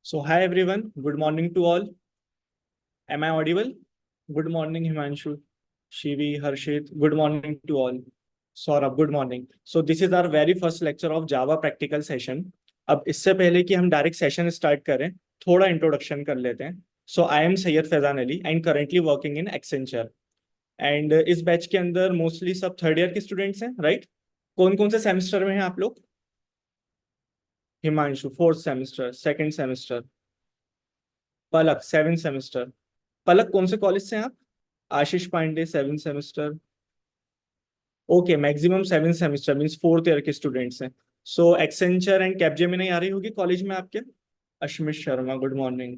So, hi everyone. Good morning to all. Am I audible? Good morning, Himanshu, Shivi, Harshit. Good morning to all. Saurabh, good morning. So, this is our very first lecture of Java practical session. अब इससे पहले कि हम direct session start करें, थोड़ा introduction कर लेते हैं. So I am Syed Faizan Ali and currently working in Accenture. And इस बैच के अंदर मोस्टली सब थर्ड ईयर के स्टूडेंट्स हैं, राइट? कौन कौन से सेमेस्टर में हैं आप लोग? Himanshu fourth semester, second semester. Palak seven semester. Palak कौन से कॉलेज से हैं आप? Ashish Pandey seven semester. Okay, maximum seven semester means fourth year के स्टूडेंट्स हैं. सो एक्सेंचर एंड कैपजेमिनी आ रही होगी कॉलेज में आपके. Ashmit Sharma, good morning.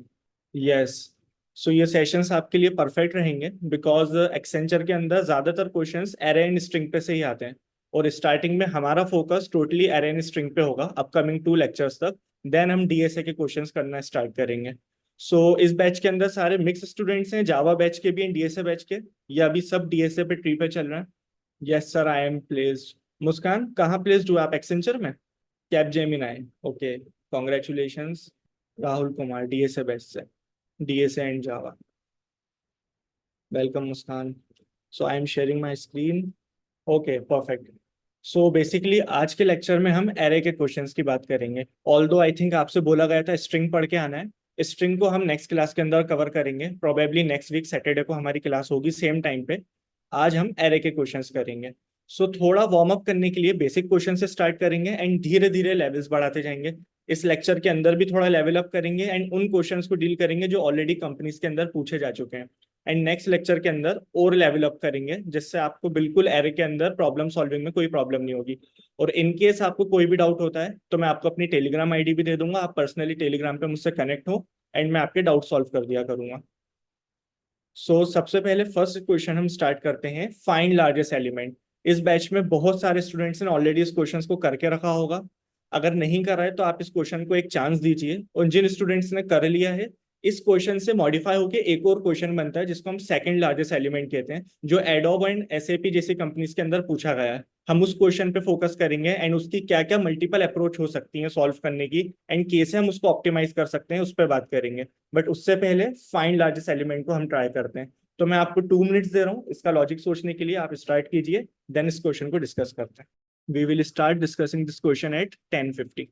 Yes. So ये सेशंस आपके लिए परफेक्ट रहेंगे बिकॉज एक्सेंचर के अंदर ज्यादातर क्वेश्चंस एरे एंड स्ट्रिंग पे से ही आते हैं. और स्टार्टिंग में हमारा focus totally array and string पे होगा अपकमिंग 2 लेक्चर्स तक. देन हम डीएसए के क्वेश्चंस करना स्टार्ट करेंगे. सो इस बैच के अंदर सारे मिक्स स्टूडेंट्स हैं, जावा बैच के भी एंड डीएसए बैच के, या अभी सब डीएसए पे ट्री पे चल रहा है? Yes sir, I am placed. Muskan कहाँ प्लेस्ड हुआ आप? एक्सेंचर में, Capgemini. Okay, congratulations. Rahul Kumar DSA batch से, DSA and Java. Welcome Muskan. So I am sharing my screen. Okay, perfect. So basically आज के लेक्चर में हम एरे के क्वेश्चंस की बात करेंगे. ऑल्दो आई थिंक आपसे बोला गया था स्ट्रिंग पढ़ के आना है. स्ट्रिंग को हम नेक्स्ट क्लास के अंदर कवर करेंगे. प्रोबेबली नेक्स्ट वीक सैटरडे को हमारी क्लास होगी सेम टाइम पे. आज हम एरे के क्वेश्चंस करेंगे. सो थोड़ा वार्म अप करने के लिए बेसिक क्वेश्चन से स्टार्ट करेंगे एंड धीरे धीरे लेवल्स बढ़ाते जाएंगे. इस लेक्चर के अंदर भी थोड़ा लेवल अप करेंगे एंड उन क्वेश्चंस को डील करेंगे जो ऑलरेडी कंपनीज के अंदर पूछे जा चुके हैं. एंड नेक्स्ट लेक्चर के अंदर और लेवल अप करेंगे जिससे आपको बिल्कुल एरे के अंदर प्रॉब्लम सॉल्विंग में कोई प्रॉब्लम नहीं होगी. और इन केस आपको कोई भी डाउट होता है तो मैं आपको अपनी टेलीग्राम आईडी भी दे दूंगा. आप पर्सनली टेलीग्राम पे मुझसे कनेक्ट हो एंड मैं आपके डाउट सॉल्व कर दिया करूंगा. सो सबसे पहले फर्स्ट क्वेश्चन हम स्टार्ट करते हैं, फाइंड लार्जेस्ट एलिमेंट. इस बैच में बहुत सारे स्टूडेंट्स ने ऑलरेडी इस क्वेश्चन को करके रखा होगा. अगर नहीं करा है तो आप इस क्वेश्चन को एक चांस दीजिए. और जिन स्टूडेंट्स ने कर लिया है, इस क्वेश्चन से मॉडिफाई होकर एक और क्वेश्चन बनता है जिसको हम सेकंड लार्जेस्ट एलिमेंट कहते हैं, जो एडोब एंड एसएपी जैसी कंपनीज के अंदर पूछा गया है. हम उस क्वेश्चन पे फोकस करेंगे एंड उसकी क्या क्या मल्टीपल अप्रोच हो सकती है सॉल्व करने की एंड कैसे हम उसको ऑप्टिमाइज कर सकते हैं उस पर बात करेंगे. बट उससे पहले फाइंड लार्जेस्ट एलिमेंट को हम ट्राई करते हैं. तो मैं आपको 2 मिनट्स दे रहा हूँ इसका लॉजिक सोचने के लिए. आप स्टार्ट कीजिए, देन इस क्वेश्चन को डिस्कस करते हैं. We will start discussing this question at 10:50.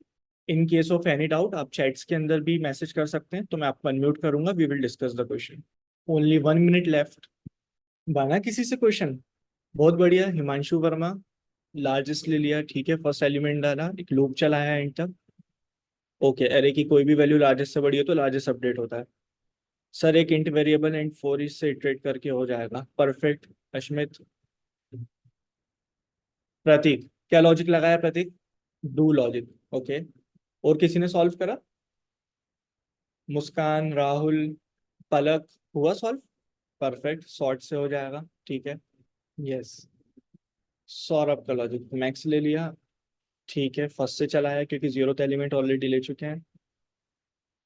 In case of any doubt आप चैट्स के अंदर भी मैसेज कर सकते हैं, तो मैं आपको अनम्यूट करूंगा. We will discuss the question. Only 1 minute left. बना किसी से क्वेश्चन? बहुत बढ़िया. हिमांशु वर्मा लार्जेस्ट ले लिया, ठीक है. फर्स्ट एलिमेंट डाला, एक लूप चलाया एंड तक. ओके, एरे की कोई भी वैल्यू लार्जेस्ट से बड़ी हो तो लार्जेस्ट अपडेट होता है. सर एक इंट वेरिएबल एंड फोर इससे इटरेट करके हो जाएगा. परफेक्ट. अश्मित. प्रतीक, क्या लॉजिक लगाया प्रतीक? Do logic. ओके. और किसी ने सॉल्व करा? मुस्कान, राहुल, पलक, हुआ सॉल्व? परफेक्ट, सॉर्ट से हो जाएगा, ठीक है. यस. सौरभ का लॉजिक मैक्स ले लिया, ठीक है. फर्स्ट से चला है क्योंकि जीरोथ एलिमेंट ऑलरेडी ले चुके हैं.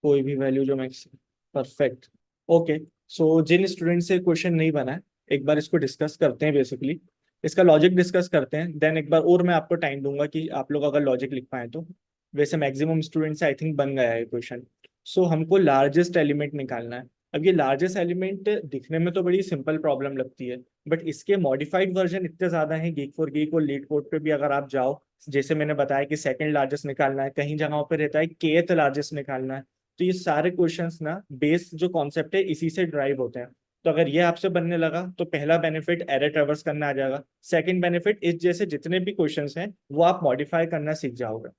कोई भी वैल्यू जो मैक्स. परफेक्ट. ओके. सो जिन स्टूडेंट से क्वेश्चन नहीं बना है, एक बार इसको डिस्कस करते हैं. बेसिकली इसका लॉजिक डिस्कस करते हैं, देन एक बार और मैं आपको टाइम दूंगा कि आप लोग अगर लॉजिक लिख पाए तो. वैसे मैक्सिमम स्टूडेंट से आई थिंक बन गया है क्वेश्चन. सो हमको लार्जेस्ट एलिमेंट निकालना है. अब ये लार्जेस्ट एलिमेंट दिखने में तो बड़ी सिंपल प्रॉब्लम लगती है, बट इसके मॉडिफाइड वर्जन इतने ज्यादा हैं. गीक फॉर गीक और लीड कोड पे भी अगर आप जाओ, जैसे मैंने बताया कि सेकंड लार्जेस्ट निकालना है, कहीं जगहों पे रहता है केथ लार्जेस्ट निकालना है. तो ये सारे क्वेश्चंस ना बेस जो कॉन्सेप्ट है इसी से ड्राइव होते हैं. तो अगर ये आपसे बनने लगा तो पहला बेनिफिट एरे ट्रेवर्स करना आ जाएगा. सेकंड बेनिफिट, इस जैसे जितने भी क्वेश्चंस हैं वो आप मॉडिफाई करना सीख जाओगे.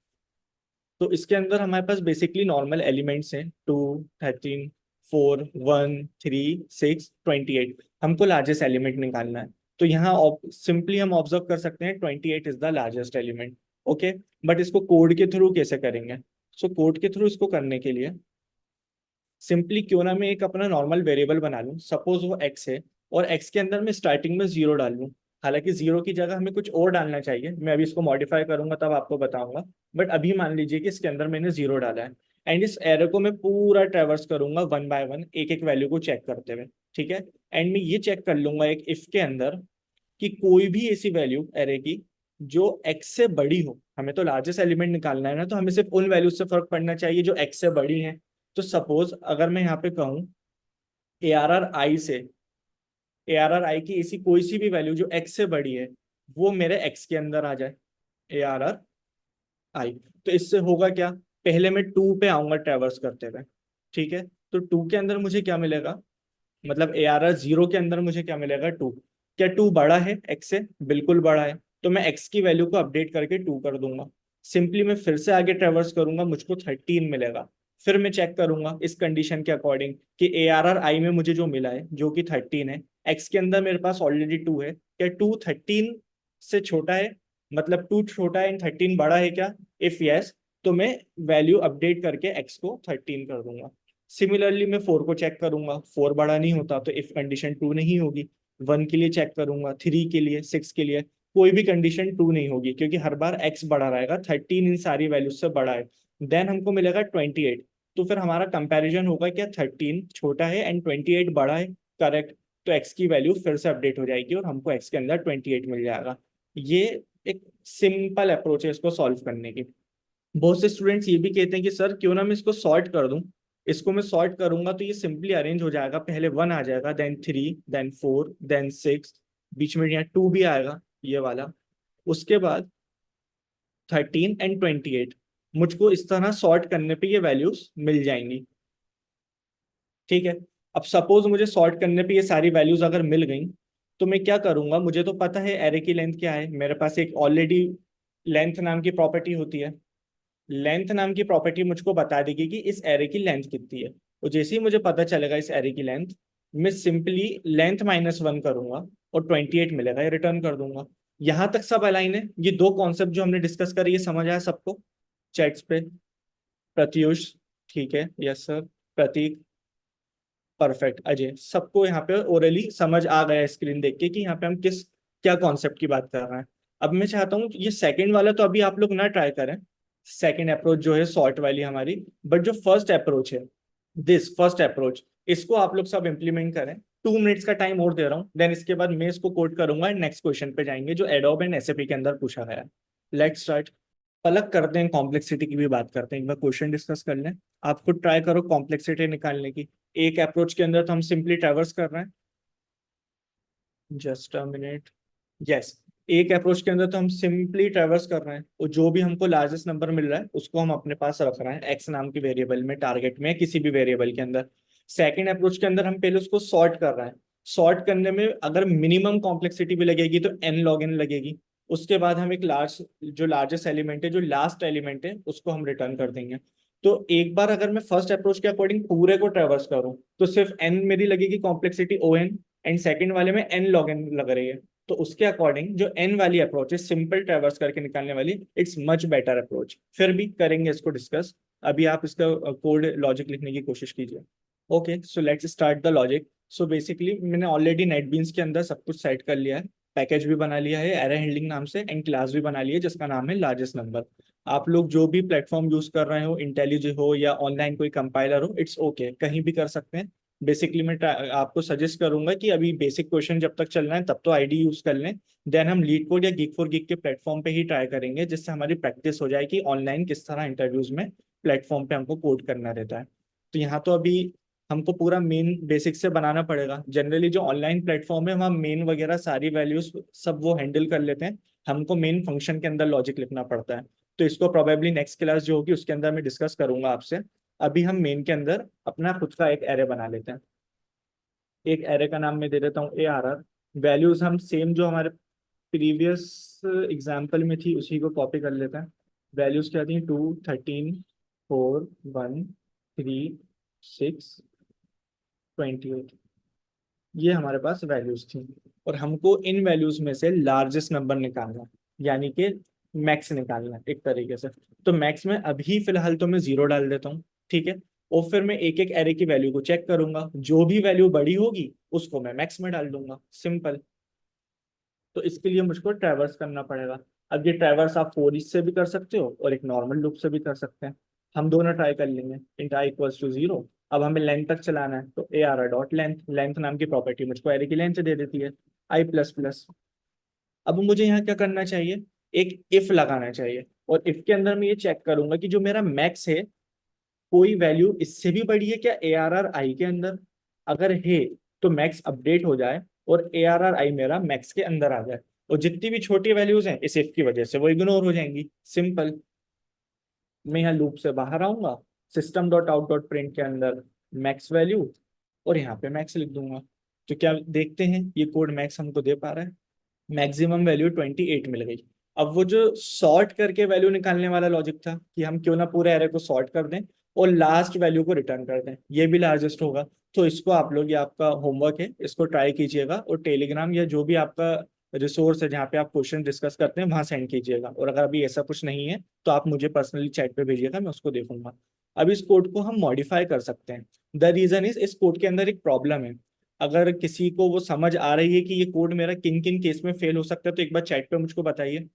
तो इसके अंदर हमारे पास बेसिकली नॉर्मल एलिमेंट्स हैं 2, 13, 4, 1, 3, 6, 28. हमको लार्जेस्ट एलिमेंट निकालना है. तो यहाँ सिंपली हम ऑब्जर्व कर सकते हैं 28 is the largest element. Okay. But इसको कोड के थ्रू कैसे करेंगे? सो कोड के थ्रू इसको करने के लिए सिंपली क्यों ना मैं एक अपना नॉर्मल वेरिएबल बना लूँ. सपोज वो एक्स है और एक्स के अंदर मैं स्टार्टिंग में जीरो डाल लूँ. हालांकि जीरो की जगह हमें कुछ और डालना चाहिए, मैं अभी इसको मॉडिफाई करूंगा तब आपको बताऊंगा. बट अभी मान लीजिए कि इसके अंदर मैंने जीरो डाला है एंड इस एरे को मैं पूरा ट्रेवर्स करूंगा वन बाय वन, एक एक वैल्यू को चेक करते हुए, ठीक है. एंड मैं ये चेक कर लूंगा एक इफ के अंदर कि कोई भी ऐसी वैल्यू एरे की जो एक्स से बड़ी हो. हमें तो लार्जेस्ट एलिमेंट निकालना है ना, तो हमें सिर्फ उन वैल्यूज से फर्क पड़ना चाहिए जो एक्स से बड़ी है. तो सपोज अगर मैं यहाँ पे कहूँ ए आर आर आई की ऐसी कोई सी भी वैल्यू जो एक्स से बड़ी है वो मेरे एक्स के अंदर आ जाए, ए आर आर आई। तो इससे होगा क्या, पहले मैं टू पे आऊंगा ट्रेवर्स करते हुए, ठीक है। तो टू के अंदर मुझे क्या मिलेगा, मतलब ए आर आर 0 के अंदर मुझे क्या मिलेगा, टू। क्या टू बड़ा है एक्स से, बिल्कुल बड़ा है। तो मैं एक्स की वैल्यू को अपडेट करके टू कर दूंगा। सिंपली मैं फिर से आगे ट्रेवर्स करूंगा, मुझको 13 मिलेगा। फिर मैं चेक करूंगा इस कंडीशन के अकॉर्डिंग कि ए आर आर आई में मुझे जो मिला है जो कि 13 है, एक्स के अंदर मेरे पास ऑलरेडी टू है, क्या टू 13 से छोटा है, मतलब टू छोटा है एंड 13 बड़ा है क्या, इफ यस, तो मैं वैल्यू अपडेट करके एक्स को 13 कर दूंगा। सिमिलरली मैं फोर को चेक करूंगा, फोर बड़ा नहीं होता तो इफ कंडीशन टू नहीं होगी। वन के लिए चेक करूंगा, थ्री के लिए, सिक्स के लिए, कोई भी कंडीशन टू नहीं होगी क्योंकि हर बार एक्स बड़ा रहेगा, 13 इन सारी वैल्यूज से बड़ा है। देन हमको मिलेगा 28। तो फिर हमारा कंपैरिजन होगा क्या 13 छोटा है एंड 28 बड़ा है, करेक्ट। तो एक्स की वैल्यू फिर से अपडेट हो जाएगी और हमको एक्स के अंदर 28 मिल जाएगा। ये एक सिंपल अप्रोच है इसको सॉल्व करने की। बहुत से स्टूडेंट्स ये भी कहते हैं कि सर क्यों ना मैं इसको सॉर्ट कर दूं, इसको मैं सॉर्ट करूंगा तो ये सिंपली अरेंज हो जाएगा, पहले वन आ जाएगा, then three, then four, then six, बीच में यहाँ टू भी आएगा, ये वाला। उसके बाद 13 एंड 28, मुझको इस तरह सॉर्ट करने पे ये वैल्यूज मिल जाएंगी, ठीक है। अब सपोज मुझे सॉर्ट करने पे ये सारी वैल्यूज अगर मिल गई, तो मैं क्या करूंगा, मुझे तो पता है एरे की लेंथ क्या है, मेरे पास एक ऑलरेडी लेंथ नाम की प्रॉपर्टी होती है। लेंथ नाम की प्रॉपर्टी मुझको बता देगी कि इस एरे की लेंथ कितनी है। तो जैसे ही मुझे पता चलेगा इस एरे की लेंथ, मैं सिंपली लेंथ -1 करूंगा और 28 मिलेगा, ये रिटर्न कर दूंगा। यहां तक सब अलाइन है, ये दो कॉन्सेप्ट जो हमने डिस्कस करी ये समझ आया सबको चैट्स पे। प्रत्युष, ठीक है, यस सर। प्रतीक, परफेक्ट। अजय, सबको यहाँ पे ओरली समझ आ गया स्क्रीन देख के कि यहाँ पे हम किस क्या कॉन्सेप्ट की बात कर रहे हैं। अब मैं चाहता हूँ ये सेकंड वाला तो अभी आप लोग ना ट्राई करें, सेकंड अप्रोच जो है सॉर्ट वाली हमारी, बट जो फर्स्ट अप्रोच है, दिस फर्स्ट अप्रोच, इसको आप लोग सब इम्प्लीमेंट करें। 2 मिनट्स का टाइम और दे रहा हूँ, देन इसके बाद मैं इसको कोड करूंगा एंड नेक्स्ट क्वेश्चन पे जाएंगे जो एडोब एंड एसएपी के अंदर पूछा गया है। Let's start. अलग करते हैं, कॉम्प्लेक्सिटी की भी बात करते हैं, एक बार क्वेश्चन डिस्कस कर लें। आप खुद ट्राई करो कॉम्प्लेक्सिटी निकालने की। एक अप्रोच के अंदर तो हम सिंपली ट्रैवर्स कर रहे हैं, जस्ट अ मिनट, यस। एक अप्रोच के अंदर तो हम सिंपली ट्रैवर्स कर रहे हैं और जो भी हमको लार्जेस्ट नंबर मिल रहा है उसको हम अपने पास रख रहे हैं एक्स नाम की वेरिएबल में, टारगेट में, किसी भी वेरिएबल के अंदर। सेकंड अप्रोच के अंदर हम पहले उसको सॉर्ट कर रहे हैं। सॉर्ट करने में अगर मिनिमम कॉम्प्लेक्सिटी भी लगेगी तो एन लॉग एन लगेगी। उसके बाद हम एक जो लार्जेस्ट एलिमेंट है, जो लास्ट एलिमेंट है, उसको हम रिटर्न कर देंगे। तो एक बार अगर मैं फर्स्ट अप्रोच के अकॉर्डिंग पूरे को ट्रेवर्स करूं तो सिर्फ एन मेरी लगेगी complexity O N, and second वाले में एन लॉग एन लग रही है। तो उसके अकॉर्डिंग जो एन वाली अप्रोच है, सिंपल ट्रेवर्स करके निकालने वाली, इट्स मच बेटर अप्रोच। फिर भी करेंगे इसको डिस्कस। अभी आप इसका कोड लॉजिक लिखने की कोशिश कीजिए। Okay, so let's start the logic. So basically मैंने ऑलरेडी नेटबीन्स के अंदर सब कुछ सेट कर लिया है, पैकेज भी बना लिया है एरे हैंडलिंग नाम से, एंड क्लास भी बना ली है जिसका नाम है लार्जेस्ट नंबर। आप लोग जो भी प्लेटफॉर्म यूज कर रहे हो, इंटेलिज हो या ऑनलाइन कोई कंपाइलर हो, इट्स ओके, कहीं भी कर सकते हैं। बेसिकली मैं आपको सजेस्ट करूंगा कि अभी बेसिक क्वेश्चन जब तक चल रहा है तब तो आईडी यूज कर लें। देन हम लीड कोड या गीक फॉर गीक के प्लेटफॉर्म पे ही ट्राई करेंगे, जिससे हमारी प्रैक्टिस हो जाए कि ऑनलाइन किस तरह इंटरव्यूज में प्लेटफॉर्म पे हमको कोड करना रहता है। तो यहाँ तो अभी हमको पूरा मेन बेसिक से बनाना पड़ेगा। जनरली जो ऑनलाइन प्लेटफॉर्म है वहाँ मेन वगैरह सारी वैल्यूज सब वो हैंडल कर लेते हैं, हमको मेन फंक्शन के अंदर लॉजिक लिखना पड़ता है। तो इसको प्रोबेबली नेक्स्ट क्लास जो होगी उसके अंदर मैं डिस्कस करूंगा आपसे। अभी हम मेन के अंदर अपना खुद का एक एरे बना लेते हैं। एक एरे का नाम मैं दे देता हूँ ए आर आर। वैल्यूज हम सेम जो हमारे प्रीवियस एग्जाम्पल में थी उसी को कॉपी कर लेते हैं। वैल्यूज क्या थी, 2, 13, 4, 1, 3, 6, 28, ये हमारे पास वैल्यूज थी। और हमको इन वैल्यूज में से लार्जेस्ट नंबर निकालना है, यानी कि मैक्स निकालना है एक तरीके से। तो मैक्स में अभी फिलहाल तो मैं 0 डाल देता हूँ, ठीक है। और फिर मैं एक एक एरे की वैल्यू को चेक करूंगा, जो भी वैल्यू बड़ी होगी उसको मैं मैक्स में डाल दूंगा, सिंपल। तो इसके लिए मुझको ट्रैवर्स करना पड़ेगा। अब ये ट्रैवर्स आप फोर ईच से भी कर सकते हो और एक नॉर्मल लूप से भी कर सकते हैं। हम दोनों ट्राई कर लेंगे। Int i equals to 0। अब हमें लेंथ तक चलाना है तो A R R dot length, length नाम की प्रॉपर्टी मुझको एरे की लेंथ दे देती है, आई प्लस प्लस। अब मुझे यहाँ क्या करना चाहिए, एक इफ लगाना चाहिए। और इफ के अंदर मैं ये चेक करूंगा कि जो मेरा मैक्स है कोई वैल्यू इससे भी बड़ी है क्या ARR के अंदर? अगर है तो मैक्स अपडेट हो जाए और ARR मेरा मैक्स के अंदर आ जाए, और जितनी भी छोटी वैल्यूज हैं इस इफ की वजह से वो इग्नोर हो जाएंगी। सिंपल। मैं यहाँ लूप से बाहर आऊंगा, system dot out dot print के अंदर मैक्स वैल्यू, और यहाँ पे मैक्स लिख दूंगा। तो क्या देखते हैं ये कोड मैक्स हमको दे पा रहा है? मैक्सिमम वैल्यू 28 मिल गई। अब वो जो सॉर्ट करके वैल्यू निकालने वाला लॉजिक था कि हम क्यों ना पूरे एरे को सॉर्ट कर दें और लास्ट वैल्यू को रिटर्न कर दें, ये भी लार्जेस्ट होगा। तो इसको आप लोग, ये आपका होमवर्क है, इसको ट्राई कीजिएगा और टेलीग्राम या जो भी आपका रिसोर्स है जहाँ पे आप क्वेश्चन डिस्कस करते हैं वहां सेंड कीजिएगा। और अगर अभी ऐसा कुछ नहीं है तो आप मुझे पर्सनली चैट पे भेजिएगा, मैं उसको देखूंगा। अब इस कोड को हम मॉडिफाई कर सकते हैं। द रीजन इज, इस कोड के अंदर एक प्रॉब्लम है। अगर किसी को वो समझ आ रही है कि ये कोड मेरा किन किन केस में फेल हो सकता है तो एक बार चैट पे मुझको बताइए।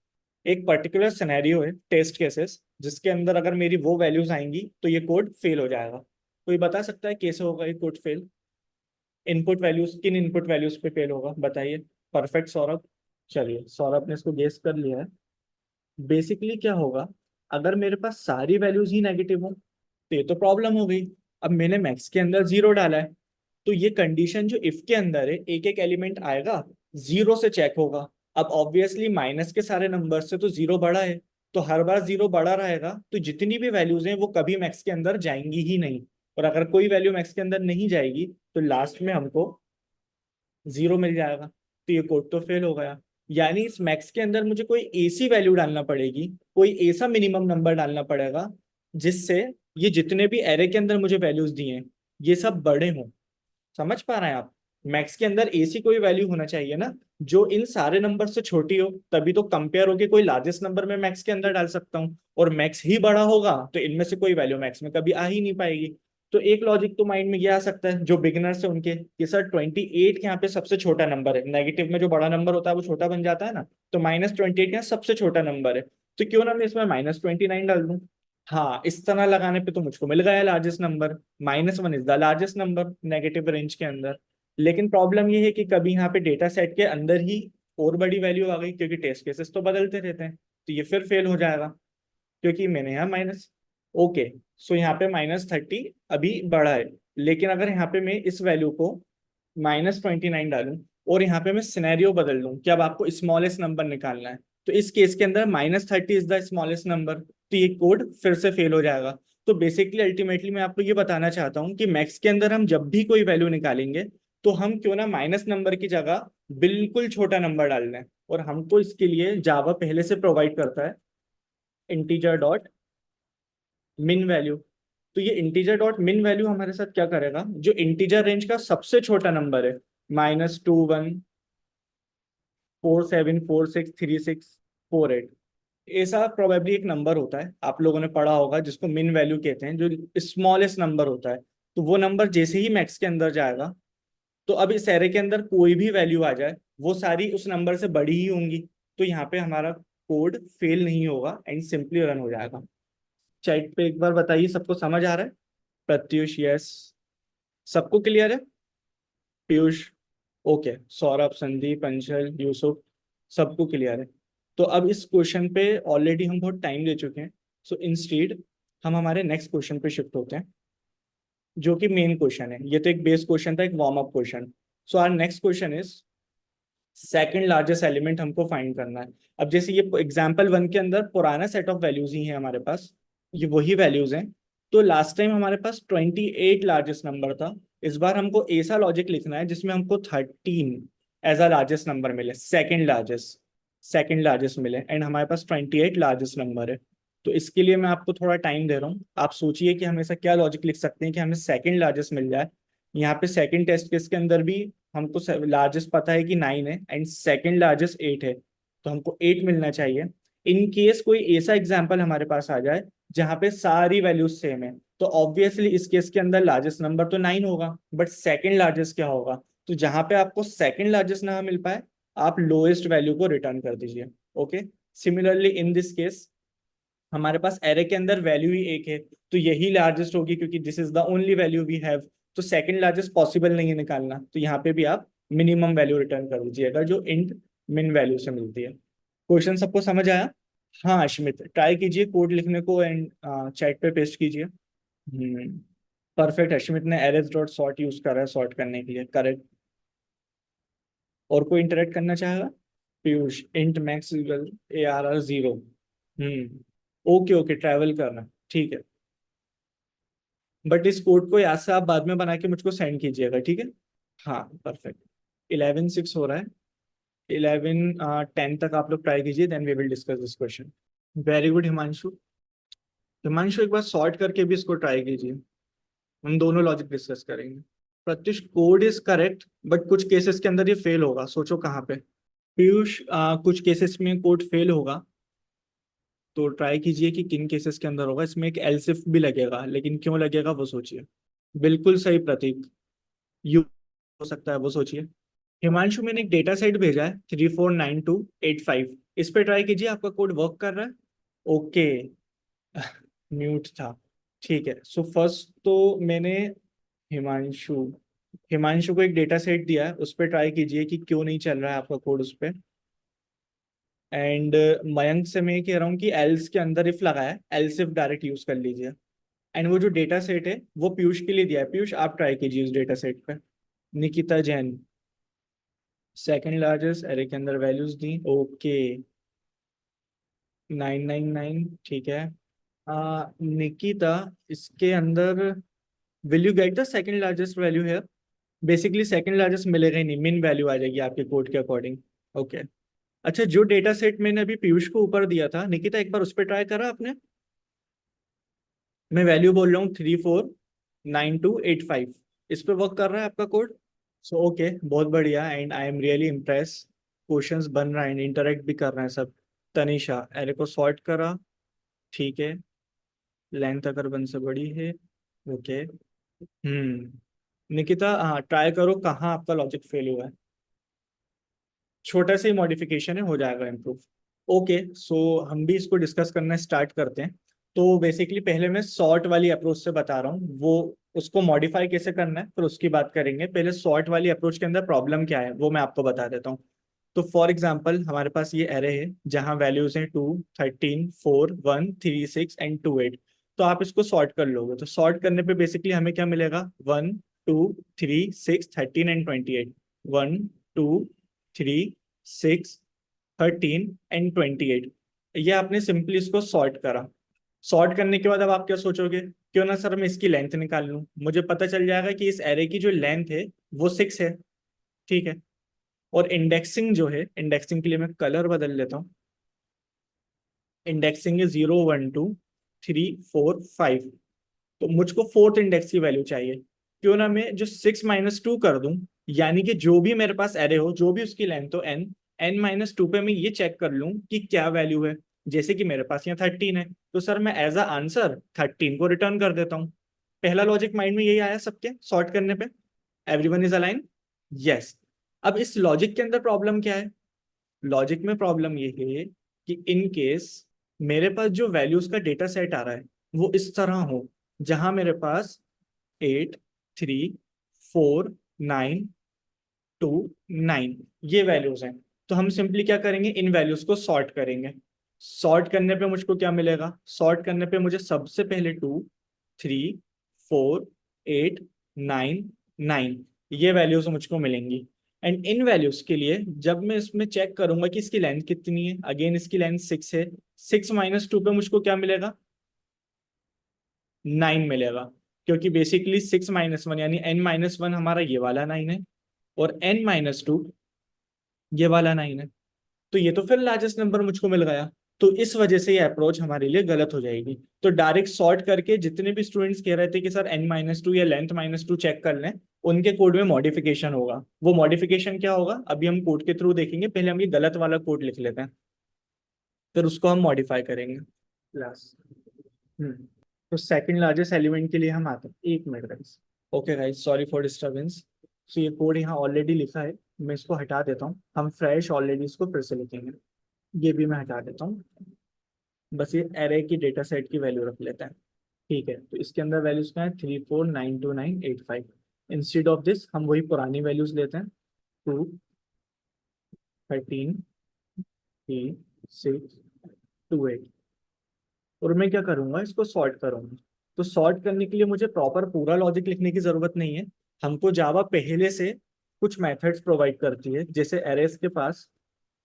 एक पर्टिकुलर सिनेरियो है, टेस्ट केसेस, जिसके अंदर अगर मेरी वो वैल्यूज आएंगी तो ये कोड फेल हो जाएगा। कोई बता सकता है कैसे होगा ये कोड फेल? इनपुट वैल्यूज, किन इनपुट वैल्यूज पे फेल होगा बताइए। परफेक्ट सौरभ। चलिए, सौरभ ने इसको गेस कर लिया है। बेसिकली क्या होगा, अगर मेरे पास सारी वैल्यूज ही नेगेटिव हो तो ये तो प्रॉब्लम हो गई। अब मैंने मैक्स के अंदर जीरो डाला है, तो ये कंडीशन जो इफ के अंदर है, एक एक एलिमेंट आएगा, जीरो से चेक होगा। अब ऑब्वियसली माइनस के सारे नंबर से तो जीरो बड़ा है, तो हर बार जीरो बड़ा रहेगा, तो जितनी भी वैल्यूज हैं वो कभी मैक्स के अंदर जाएंगी ही नहीं। और अगर कोई वैल्यू मैक्स के अंदर नहीं जाएगी तो लास्ट में हमको जीरो मिल जाएगा, तो ये कोड तो फेल हो गया। यानी इस मैक्स के अंदर मुझे कोई ऐसी वैल्यू डालना पड़ेगी, कोई ऐसा मिनिमम नंबर डालना पड़ेगा जिससे ये जितने भी एरे के अंदर मुझे वैल्यूज दिए हैं ये सब बड़े हों। समझ पा रहे हैं आप? मैक्स के अंदर ऐसी कोई वैल्यू होना चाहिए ना जो इन सारे नंबर से छोटी हो, तभी तो कंपेयर होके कोई लार्जेस्ट नंबर में मैक्स के अंदर डाल सकता हूँ। और मैक्स ही बड़ा होगा तो इनमें से कोई वैल्यू मैक्स में कभी आ ही नहीं पाएगी। तो एक लॉजिक तो माइंड में ये आ सकता है जो बिगिनर्स है उनके, कि सर 28 यहाँ पे सबसे छोटा नंबर है, नेगेटिव में जो बड़ा नंबर होता है वो छोटा बन जाता है ना, तो -28 यहाँ सबसे छोटा नंबर है, तो क्यों ना मैं इसमें -29 डाल दूं। हाँ, इस तरह लगाने पे तो मुझको मिल गया largest number. -1 is the largest number negative range के अंदर। लेकिन प्रॉब्लम ये है कि कभी यहाँ पे डेटा सेट के अंदर ही और बड़ी वैल्यू आ गई, क्योंकि टेस्ट केसेस तो बदलते रहते हैं, तो ये फिर फेल हो जाएगा, क्योंकि मैंने यहाँ माइनस। ओके, सो यहाँ पे -30 अभी बढ़ा है। लेकिन अगर यहाँ पे मैं इस वैल्यू को -29 डालूं और यहाँ पे मैं सिनेरियो बदल दूं कि अब आपको स्मॉलेस्ट नंबर निकालना है, तो इस केस के अंदर -30 इज द स्मॉलेस्ट नंबर, तो ये कोड फिर से फेल हो जाएगा। तो बेसिकली अल्टीमेटली मैं आपको ये बताना चाहता हूँ कि मैक्स के अंदर हम जब भी कोई वैल्यू निकालेंगे तो हम क्यों ना माइनस नंबर की जगह बिल्कुल छोटा नंबर डाल दें। और हमको इसके लिए जावा पहले से प्रोवाइड करता है इंटीजर डॉट मिन वैल्यू। तो ये इंटीजर डॉट मिन वैल्यू हमारे साथ क्या करेगा, जो इंटीजर रेंज का सबसे छोटा नंबर है, -2 1 4 7 4 6 3 6 4 8, ऐसा प्रोबेबली एक नंबर होता है, आप लोगों ने पढ़ा होगा, जिसको मिन वैल्यू कहते हैं, जो स्मॉलेस्ट नंबर होता है। तो वो नंबर जैसे ही मैक्स के अंदर जाएगा, तो अब इस एरे के अंदर कोई भी वैल्यू आ जाए वो सारी उस नंबर से बड़ी ही होंगी, तो यहाँ पे हमारा कोड फेल नहीं होगा एंड सिंपली रन हो जाएगा। चैट पे एक बार बताइए, सबको समझ आ रहा है? प्रत्युष यस, सबको क्लियर है? पीयूष ओके, सौरभ, संदीप, अंशल, यूसुफ, सबको क्लियर है। तो अब इस क्वेश्चन पे ऑलरेडी हम बहुत टाइम दे चुके हैं, सो इंस्टीड हम हमारे नेक्स्ट क्वेश्चन पे शिफ्ट होते हैं, जो कि मेन क्वेश्चन है। ये तो एक बेस क्वेश्चन था, एक warm up question. So our next question is, second largest element हमको फाइंड करना है। अब जैसे ये एग्जाम्पल 1 के अंदर पुराना सेट ऑफ वैल्यूज ही है हमारे पास, ये वही वैल्यूज हैं। तो लास्ट टाइम हमारे पास 28 लार्जेस्ट नंबर था, इस बार हमको ऐसा लॉजिक लिखना है जिसमें हमको 13 एज अ लार्जेस्ट नंबर मिले, सेकंड लार्जेस्ट मिले, एंड हमारे पास 28 लार्जेस्ट नंबर है। तो इसके लिए मैं आपको थोड़ा टाइम दे रहा हूँ, आप सोचिए कि हम ऐसा क्या लॉजिक लिख सकते हैं कि हमें सेकंड लार्जेस्ट मिल जाए। यहाँ पे सेकंड टेस्ट केस के अंदर भी हमको लार्जेस्ट पता है कि 9 है एंड सेकंड लार्जेस्ट 8 है, तो हमको 8 मिलना चाहिए। इन केस कोई ऐसा एग्जाम्पल हमारे पास आ जाए जहाँ पे सारी वैल्यूज सेम है, तो ऑब्वियसली इस केस के अंदर लार्जेस्ट नंबर तो 9 होगा, बट सेकंड लार्जेस्ट क्या होगा? तो जहाँ पे आपको सेकंड लार्जेस्ट ना मिल पाए, आप लोएस्ट वैल्यू को रिटर्न कर दीजिए। Okay, similarly in this case हमारे पास एरे के अंदर वैल्यू ही एक है, तो यही लार्जेस्ट होगी क्योंकि this is the only value we have. तो सेकंड लार्जेस्ट पॉसिबल नहीं है निकालना, तो यहाँ पे भी आप मिनिमम वैल्यू रिटर्न कर दीजिएगा जो इंट मिन वैल्यू से मिलती है। क्वेश्चन सबको समझ आया? हाँ अश्मित, ट्राई कीजिए कोड लिखने को एंड चैट पे पेस्ट कीजिए। परफेक्ट। अश्मित ने एरेज डॉट सॉर्ट यूज करा है सॉर्ट करने के लिए, करेक्ट। और कोई इंटरेक्ट करना चाहेगा? Piyush, int max equal ARR 0। Okay okay, travel करना, ठीक है। बट इस कोड को यहाँ से आप बाद में बना के मुझको सेंड कीजिएगा, ठीक है। हाँ परफेक्ट। 11:06 हो रहा है। 11:10 तक आप लोग ट्राई कीजिए, then we will discuss this question. Very good Himanshu. Himanshu एक बार सॉर्ट करके भी इसको ट्राई कीजिए, हम दोनों लॉजिक डिस्कस करेंगे। Pratyush, code is correct but कुछ केसेस के अंदर ये फेल होगा, सोचो कहाँ पे। पीयूष, कुछ केसेस में कोड फेल होगा, तो ट्राई कीजिए कि किन केसेस के अंदर होगा। इसमें एक एल्सिफ भी लगेगा, लेकिन क्यों लगेगा वो सोचिए। बिल्कुल सही प्रतीक, यू हो सकता है वो सोचिए। हिमांशु, मैंने एक डेटा सेट भेजा है 349285, इस पे ट्राई कीजिए, आपका कोड वर्क कर रहा है। ओके। म्यूट था, ठीक है। सो फर्स्ट तो मैंने हिमांशु हिमांशु को एक डेटा सेट दिया है, उस पर ट्राई कीजिए कि क्यों नहीं चल रहा है आपका कोड उस पर। एंड मयंक से मैं ये कह रहा हूँ कि एल्स के अंदर इफ लगा है, एल्स इफ डायरेक्ट यूज कर लीजिए। एंड वो जो डेटा सेट है वो पीयूष के लिए दिया है, पीयूष आप ट्राई कीजिए उस डेटा सेट पे। Nikita Jain, second largest array के अंदर वैल्यूज दी, ओके। 999, ठीक है। निकिता, इसके अंदर will you get the second largest value है? बेसिकली सेकंड लार्जेस्ट मिलेगा ही नहीं, मिन वैल्यू आ जाएगी आपके कोड के अकॉर्डिंग। ओके। अच्छा, जो डेटा सेट मैंने अभी पीयूष को ऊपर दिया था, निकिता एक बार उस पर ट्राई करा आपने? मैं वैल्यू बोल रहा हूँ 349285, इस पे वर्क कर रहा है आपका कोड? सो ओके, बहुत बढ़िया, and I am really impress. Questions बन रहा है, इंटरेक्ट भी कर रहे हैं सब। तनिषा, एरे को सॉर्ट करा, ठीक है। लेंथ अगर वन से बड़ी है, ओके। निकिता, हाँ ट्राई करो कहाँ आपका लॉजिक फेल हुआ है। छोटा सा ही मॉडिफिकेशन है, हो जाएगा इम्प्रूव। ओके, सो हम भी इसको डिस्कस करना स्टार्ट करते हैं। तो बेसिकली पहले मैं सॉर्ट वाली अप्रोच से बता रहा हूँ, वो उसको मॉडिफाई कैसे करना है फिर उसकी बात करेंगे। पहले सॉर्ट वाली अप्रोच के अंदर प्रॉब्लम क्या है वो मैं आपको बता देता हूँ। तो फॉर एग्जाम्पल हमारे पास ये एरे है जहाँ वैल्यूज हैं 2, 13, 4, 1, 3, 6 एंड 2, 8। तो आप इसको सॉर्ट कर लोगे, तो सॉर्ट करने पे बेसिकली हमें क्या मिलेगा? 1, 2, 3, 6, 13 एंड 28। 1, 2, 3, 6, 13 एंड 28। ये आपने सिंपली इसको सॉर्ट करा। सॉर्ट करने के बाद अब आप क्या सोचोगे, क्यों ना सर मैं इसकी लेंथ निकाल लूं, मुझे पता चल जाएगा कि इस एरे की जो लेंथ है वो 6 है, ठीक है। और इंडेक्सिंग जो है, इंडेक्सिंग के लिए मैं कलर बदल लेता हूँ। इंडेक्सिंग है 0, 1, 2, 3, 4, 5। तो मुझको फोर्थ इंडेक्स की वैल्यू चाहिए। क्यों ना मैं जो 6 - 2 कर दूं, यानी कि जो भी मेरे पास एरे हो, जो भी उसकी लेंथ हो n - 2 पे मैं ये चेक कर लूं कि क्या वैल्यू है। जैसे कि मेरे पास यहाँ 13 है, तो सर मैं एज अ आंसर 13 को रिटर्न कर देता हूँ। पहला लॉजिक माइंड में यही आया सबके सॉर्ट करने पे? Everyone is align? यस। अब इस लॉजिक के अंदर प्रॉब्लम क्या है? लॉजिक में प्रॉब्लम ये है कि इन केस मेरे पास जो वैल्यूज का डेटा सेट आ रहा है वो इस तरह हो, जहां मेरे पास 8, 3, 4, 9, 2, 9 ये वैल्यूज हैं। तो हम सिंपली क्या करेंगे, इन वैल्यूज को सॉर्ट करेंगे। सॉर्ट करने पे मुझको क्या मिलेगा? सॉर्ट करने पे मुझे सबसे पहले 2, 3, 4, 8, 9, 9 ये वैल्यूज मुझको मिलेंगी। एंड इन वैल्यूज के लिए जब मैं इसमें चेक करूंगा कि इसकी लेंथ कितनी है, अगेन इसकी लेंथ 6 है। 6 - 2 पे मुझको क्या मिलेगा? 9 मिलेगा। क्योंकि बेसिकली 6 - 1 यानी n - 1 हमारा ये वाला 9 है, और n - 2 ये वाला 9 है। तो ये तो फिर लार्जेस्ट नंबर मुझको मिल गया। तो इस वजह से ये अप्रोच हमारे लिए गलत हो जाएगी। तो डायरेक्ट सॉर्ट करके जितने भी स्टूडेंट्स कह रहे थे कि सर n - 2 या लेंथ - 2 चेक कर लें, उनके कोड में मॉडिफिकेशन होगा। वो मॉडिफिकेशन क्या होगा अभी हम कोड के थ्रू देखेंगे, पहले हम ये गलत वाला कोड लिख लेते हैं, फिर उसको हम मॉडिफाई करेंगे। प्लस। हम्म तो सेकंड लार्जेस्ट एलिमेंट के लिए हम आते हैं, 1 minute guys. Okay guys, sorry for disturbance. So ये कोड यहाँ ऑलरेडी लिखा है, मैं इसको हटा देता हूँ, हम फ्रेश ऑलरेडी इसको फिर से लिखेंगे। ये भी मैं हटा देता हूँ, बस ये एरे की डेटा सेट की वैल्यू रख लेते हैं। ठीक है, तो इसके अंदर वैल्यूज क्या है? 349298 इंस्टेड ऑफ दिस हम वही पुरानी वैल्यूज लेते हैं। 2, 13, 3, 6, 2, 8। और मैं क्या करूंगा, इसको सॉर्ट करूंगा। तो सॉर्ट करने के लिए मुझे प्रॉपर पूरा लॉजिक लिखने की जरूरत नहीं है। हमको जावा पहले से कुछ मेथड्स प्रोवाइड करती है, जैसे एरेस के पास,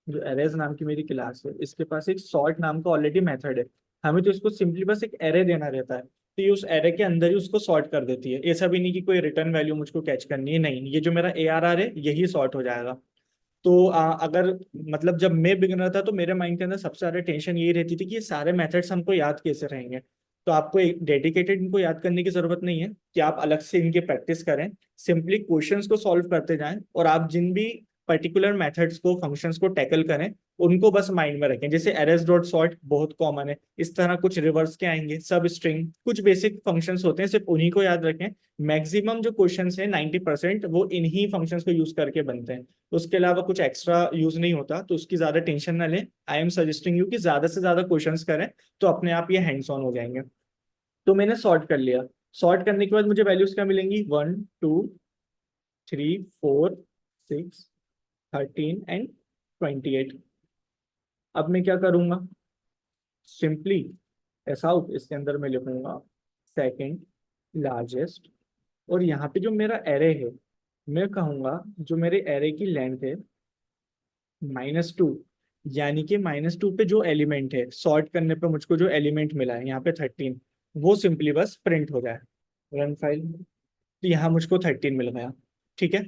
जो एरेज नाम की मेरी क्लास है, इसके पास एक सॉर्ट नाम का ऑलरेडी मेथड है। हमें तो इसको सिंपली बस एक एरे देना रहता है, तो ये उस एरे के अंदर ही उसको सॉर्ट कर देती है। ऐसा भी नहीं कि कोई रिटर्न वैल्यू मुझको कैच करनी है, नहीं, ये जो मेरा ARR है यही सॉर्ट हो जाएगा। तो अगर मतलब जब मैं बिगिनर था तो मेरे माइंड के अंदर सबसे ज्यादा टेंशन यही रहती थी कि ये सारे मेथड्स हमको याद कैसे रहेंगे। तो आपको एक डेडिकेटेड इनको याद करने की जरूरत नहीं है कि आप अलग से इनकी प्रैक्टिस करें। सिंपली क्वेश्चंस को सॉल्व करते जाएं, और आप जिन भी पर्टिकुलर मेथड्स को, फंक्शंस को टैकल करें, उनको बस माइंड में रखें। जैसे एरेस डॉट सॉर्ट बहुत कॉमन है, इस तरह कुछ रिवर्स के आएंगे, सब स्ट्रिंग, कुछ बेसिक फंक्शंस होते हैं, सिर्फ उन्हीं को याद रखें। मैक्सिमम जो क्वेश्चंस हैं 90% वो इन्हीं फंक्शंस को यूज करके बनते हैं। उसके अलावा कुछ एक्स्ट्रा यूज नहीं होता, तो उसकी ज्यादा टेंशन ना लें। आई एम सजेस्टिंग यू कि ज्यादा से ज्यादा क्वेश्चंस करें, तो अपने आप ये हैंड्स ऑन हो जाएंगे। तो मैंने सॉर्ट कर लिया। सॉर्ट करने के बाद मुझे वैल्यूज क्या मिलेंगी, 1 2 3 4 6 13 एंड 28। अब मैं क्या करूंगा, सिंपली ऐसा आउट, इसके अंदर मैं लिखूंगा सेकंड लार्जेस्ट, और यहाँ पे जो मेरा एरे है, मैं कहूंगा जो मेरे एरे की लेंथ है -2, यानी कि -2 पे जो एलिमेंट है, सॉर्ट करने पे मुझको जो एलिमेंट मिला है यहाँ पे 13, वो सिंपली बस प्रिंट हो जाए। रन फाइल, तो यहाँ मुझको 13 मिल गया। ठीक है,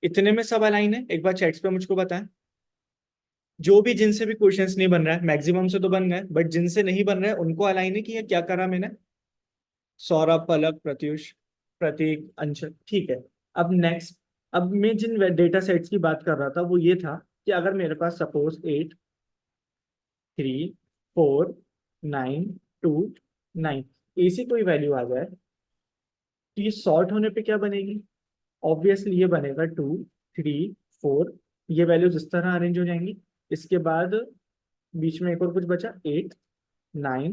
इतने में सब अलाइन है? एक बार चैट्स पे मुझको बताएं, जो भी जिनसे भी क्वेश्चंस नहीं बन रहा है, मैक्सिमम से तो बन गए, बट जिनसे नहीं बन रहा है उनको अलाइन है कि ये क्या करा मैंने। सौरभ, पलक, प्रत्युष, प्रतीक, अंशल, ठीक है। अब नेक्स्ट, अब मैं जिन डेटा सेट्स की बात कर रहा था वो ये था कि अगर मेरे पास सपोज 8 3 4 9 2 9 ऐसी कोई वैल्यू आ जाए, तो ये सॉर्ट होने पे क्या बनेगी? ऑब्वियसली ये बनेगा 2 3 4, ये वैल्यूज इस तरह अरेंज हो जाएंगी। इसके बाद बीच में एक और कुछ बचा, 8 9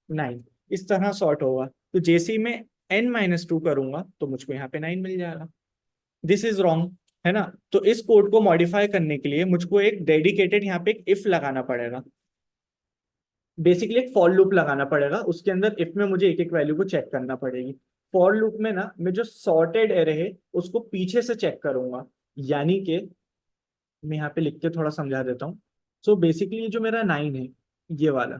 9, इस तरह सॉर्ट होगा। तो जैसे ही मैं n-2 करूंगा तो मुझको यहाँ पे 9 मिल जाएगा। दिस इज रॉन्ग, है ना? तो इस कोड को मॉडिफाई करने के लिए मुझको एक डेडिकेटेड यहाँ पे एक इफ लगाना पड़ेगा। बेसिकली एक फॉर लूप लगाना पड़ेगा, उसके अंदर इफ में मुझे एक एक वैल्यू को चेक करना पड़ेगी। फॉर लूप में ना मैं जो सॉर्टेड एरे है उसको पीछे से चेक करूंगा, यानी कि मैं यहाँ पे लिख के थोड़ा समझा देता हूँ। सो बेसिकली ये जो मेरा 9 है, ये वाला,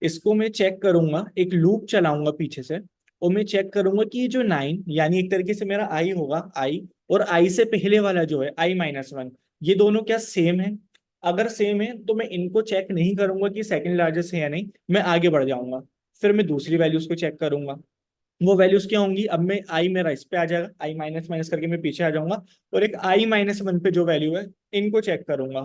इसको मैं चेक करूंगा, एक लूप चलाऊंगा पीछे से, और मैं चेक करूंगा कि ये जो 9, यानी एक तरीके से मेरा आई होगा, आई, और आई से पहले वाला जो है I-1, ये दोनों क्या सेम है? अगर सेम है तो मैं इनको चेक नहीं करूंगा कि सेकंड लार्जेस्ट है या नहीं, मैं आगे बढ़ जाऊंगा। फिर मैं दूसरी वैल्यूज को चेक करूंगा। वो वैल्यूज क्या होंगी, अब मैं आई मेरा इस पे आ जाएगा, आई माइनस माइनस करके मैं पीछे आ जाऊंगा, और एक I-1 पे जो वैल्यू है, इनको चेक करूंगा।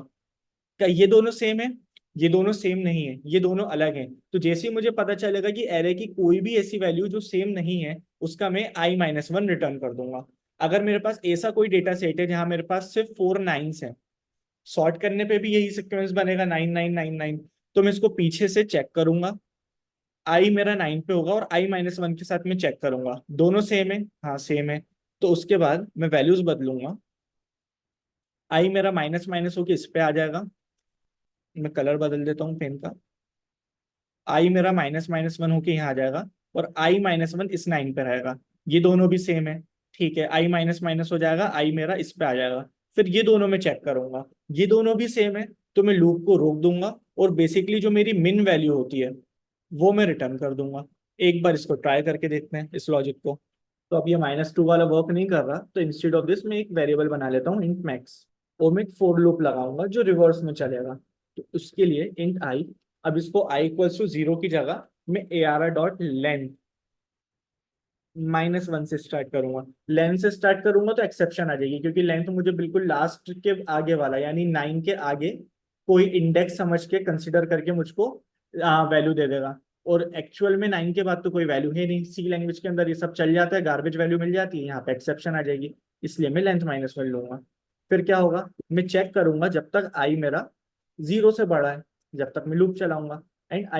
क्या ये दोनों सेम है? ये दोनों सेम नहीं है, ये दोनों अलग हैं। तो जैसे ही मुझे पता चलेगा कि एरे की कोई भी ऐसी वैल्यू जो सेम नहीं है, उसका मैं I-1 रिटर्न कर दूंगा। अगर मेरे पास ऐसा कोई डेटा सेट है जहां मेरे पास सिर्फ 4 नाइन्स है, सॉर्ट करने पे भी यही सिक्वेंस बनेगा 9 9 9 9, तो मैं इसको पीछे से चेक करूंगा। आई मेरा 9 पे होगा, और I-1 के साथ मैं चेक करूंगा, दोनों सेम है, हाँ सेम है। तो उसके बाद मैं वैल्यूज बदलूंगा, आई मेरा माइनस माइनस होके इस पे आ जाएगा। मैं कलर बदल देता हूँ पेन का। आई मेरा -1 होके यहाँ आ जाएगा, और I-1 इस 9 पे रहेगा। ये दोनों भी सेम है, ठीक है, आई माइनस माइनस हो जाएगा, आई मेरा इस पे आ जाएगा। फिर ये दोनों में चेक करूंगा, ये दोनों भी सेम है, तो मैं लूप को रोक दूंगा, और बेसिकली जो मेरी मिन वैल्यू होती है वो मैं रिटर्न कर दूंगा। एक बार इसको ट्राई करके देखते हैं इस लॉजिक को। तो अब ये -2 वाला वर्क नहीं कर रहा, तो इंस्टेड ऑफ दिस मैं एक वेरिएबल बना लेता हूँ इंट मैक्स, और मैं फॉर लूप लगाऊंगा जो रिवर्स में चलेगा। तो उसके लिए इंट आई, अब इसको I = 0 की जगह मैं ARR.लेंथ -1 से स्टार्ट करूंगा। लेंथ से स्टार्ट करूंगा तो एक्सेप्शन आ जाएगी, क्योंकि लेंथ मुझे बिल्कुल लास्ट के आगे वाला, यानी 9 के आगे कोई इंडेक्स समझ के कंसिडर करके मुझको वैल्यू दे देगा। और एक्चुअल में 9 के बाद तो कोई वैल्यू है नहीं, सी लैंग्वेज के अंदर ये सब चल जाता है, गार्बेज वैल्यू मिल जाती है, यहाँ पे एक्सेप्शन आ जाएगी, इसलिए मैं लेंथ -1 लूंगा। फिर क्या होगा, मैं चेक करूंगा जब तक आई मेरा 0 से बड़ा है, जब तक मैं लूप चलाऊंगा, एंड I-,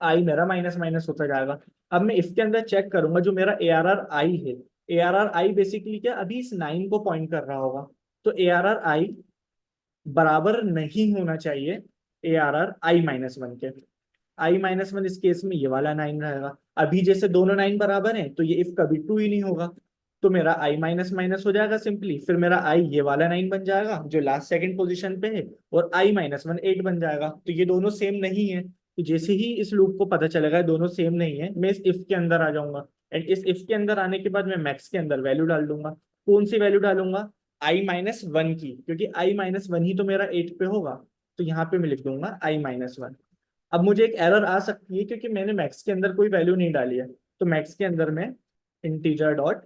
आई मेरा माइनस माइनस होता जाएगा। अब मैं इसके अंदर चेक करूंगा जो मेरा ARR आई है, ARR आई बेसिकली क्या, अभी इस 9 को पॉइंट कर रहा होगा। तो ARR आई बराबर नहीं होना चाहिए ARR I-1 के। i-1 इस केस में ये वाला 9 रहेगा। अभी जैसे दोनों 9 बराबर हैं तो ये इफ कभी ट्रू ही नहीं होगा, तो मेरा i माइनस माइनस हो जाएगा सिंपली, फिर मेरा i ये वाला 9 बन जाएगा जो लास्ट सेकंड पोजीशन पे है, और i-1 8 बन जाएगा। तो ये दोनों सेम नहीं है, तो जैसे ही इस लूप को पता चलेगा ये दोनों सेम नहीं है, मैं इस इफ के अंदर आ जाऊंगा, एंड इस इफ के अंदर आने के बाद मैं मैक्स के अंदर वैल्यू डाल दूंगा। कौन सी वैल्यू डालूंगा? i-1 की, क्योंकि i-1 ही तो मेरा 8 पे होगा, तो यहाँ पे मैं लिख दूंगा i-1। अब मुझे एक एरर आ सकती है क्योंकि मैंने मैक्स के अंदर कोई वैल्यू नहीं डाली है, तो मैक्स के अंदर मैं इंटीजर डॉट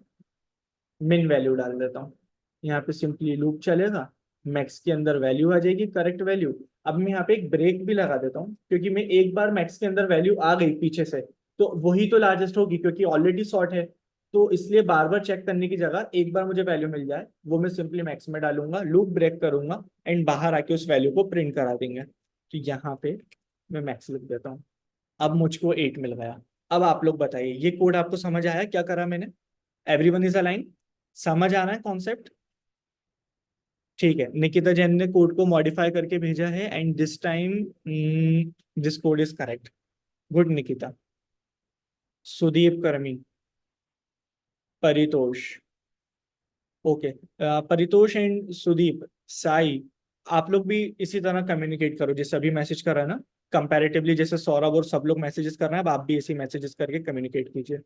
मिन वैल्यू डाल देता हूँ। यहाँ पे सिंपली लूप चलेगा, मैक्स के अंदर वैल्यू आ जाएगी करेक्ट वैल्यू। अब मैं यहाँ पे एक ब्रेक भी लगा देता हूँ, क्योंकि मैं एक बार मैक्स के अंदर वैल्यू आ गई पीछे से तो वही तो लार्जेस्ट होगी, क्योंकि ऑलरेडी सॉर्ट है। तो इसलिए बार बार चेक करने की जगह एक बार मुझे वैल्यू मिल जाए वो मैं सिंपली मैक्स में डालूंगा, लूप ब्रेक करूंगा, एंड बाहर आके उस वैल्यू को प्रिंट करा देंगे। तो यहाँ पे मैं मैक्स लिख देता हूँ। अब मुझको 8 मिल गया। अब आप लोग बताइए ये कोड आपको समझ आया क्या करा मैंने? Everyone is align? समझ आ रहा है कॉन्सेप्ट? ठीक है, निकिता जैन ने कोड को मॉडिफाई करके भेजा है, and this time this code is correct. Good Nikita. Sudeep Karmi, Paritosh, okay, Paritosh and Sudeep, Sai, आप लोग भी इसी तरह कम्युनिकेट करो जैसे अभी मैसेज कर रहा है ना, कंपैरेटिवली जैसे सौरभ और सब लोग मैसेजेस कर रहे हैं, अब आप भी ऐसी मैसेजेस करके कम्युनिकेट कीजिए।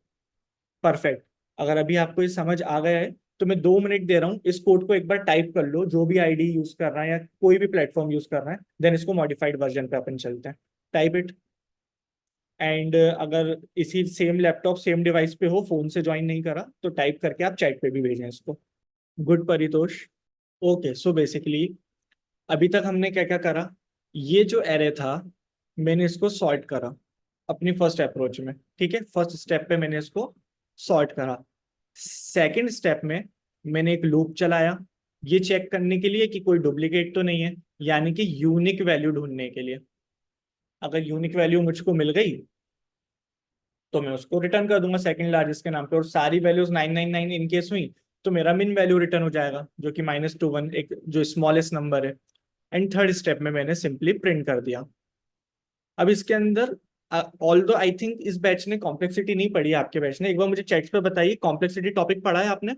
परफेक्ट। अगर अभी आपको ये समझ आ गया है तो मैं 2 मिनट दे रहा हूँ, इस कोड को एक बार टाइप कर लो, जो भी आईडी यूज कर रहा है या कोई भी प्लेटफॉर्म यूज कर रहा है, देन इसको मॉडिफाइड वर्जन पे अपन चलते हैं। Type it. एंड अगर इसी सेम लैपटॉप सेम डिवाइस पे हो, फोन से ज्वाइन नहीं करा, तो टाइप करके आप चैट पे भी भेजें इसको। Good Paritosh. Okay, so basically अभी तक हमने क्या क्या करा? ये जो एरे था मैंने इसको सॉर्ट करा अपनी फर्स्ट अप्रोच में, ठीक है, फर्स्ट स्टेप पे मैंने इसको सॉर्ट करा। सेकंड स्टेप में मैंने एक लूप चलाया, ये चेक करने के लिए कि कोई डुप्लीकेट तो नहीं है, यानी कि यूनिक वैल्यू ढूंढने के लिए। अगर यूनिक वैल्यू मुझको मिल गई तो मैं उसको रिटर्न कर दूंगा सेकंड लार्जेस्ट के नाम पे, और सारी वैल्यूज 999 इन केस हुई तो मेरा मिन वैल्यू रिटर्न हो जाएगा जो कि -21, एक जो स्मॉलेस्ट नंबर है। एंड थर्ड स्टेप में मैंने सिंपली प्रिंट कर दिया। अब इसके अंदर ऑल्दो आई थिंक इस बैच ने कॉम्प्लेक्सिटी नहीं पढ़ी है, आपके बैच ने, एक बार मुझे चैट पे बताइए कॉम्प्लेक्सिटी टॉपिक पढ़ा है आपने?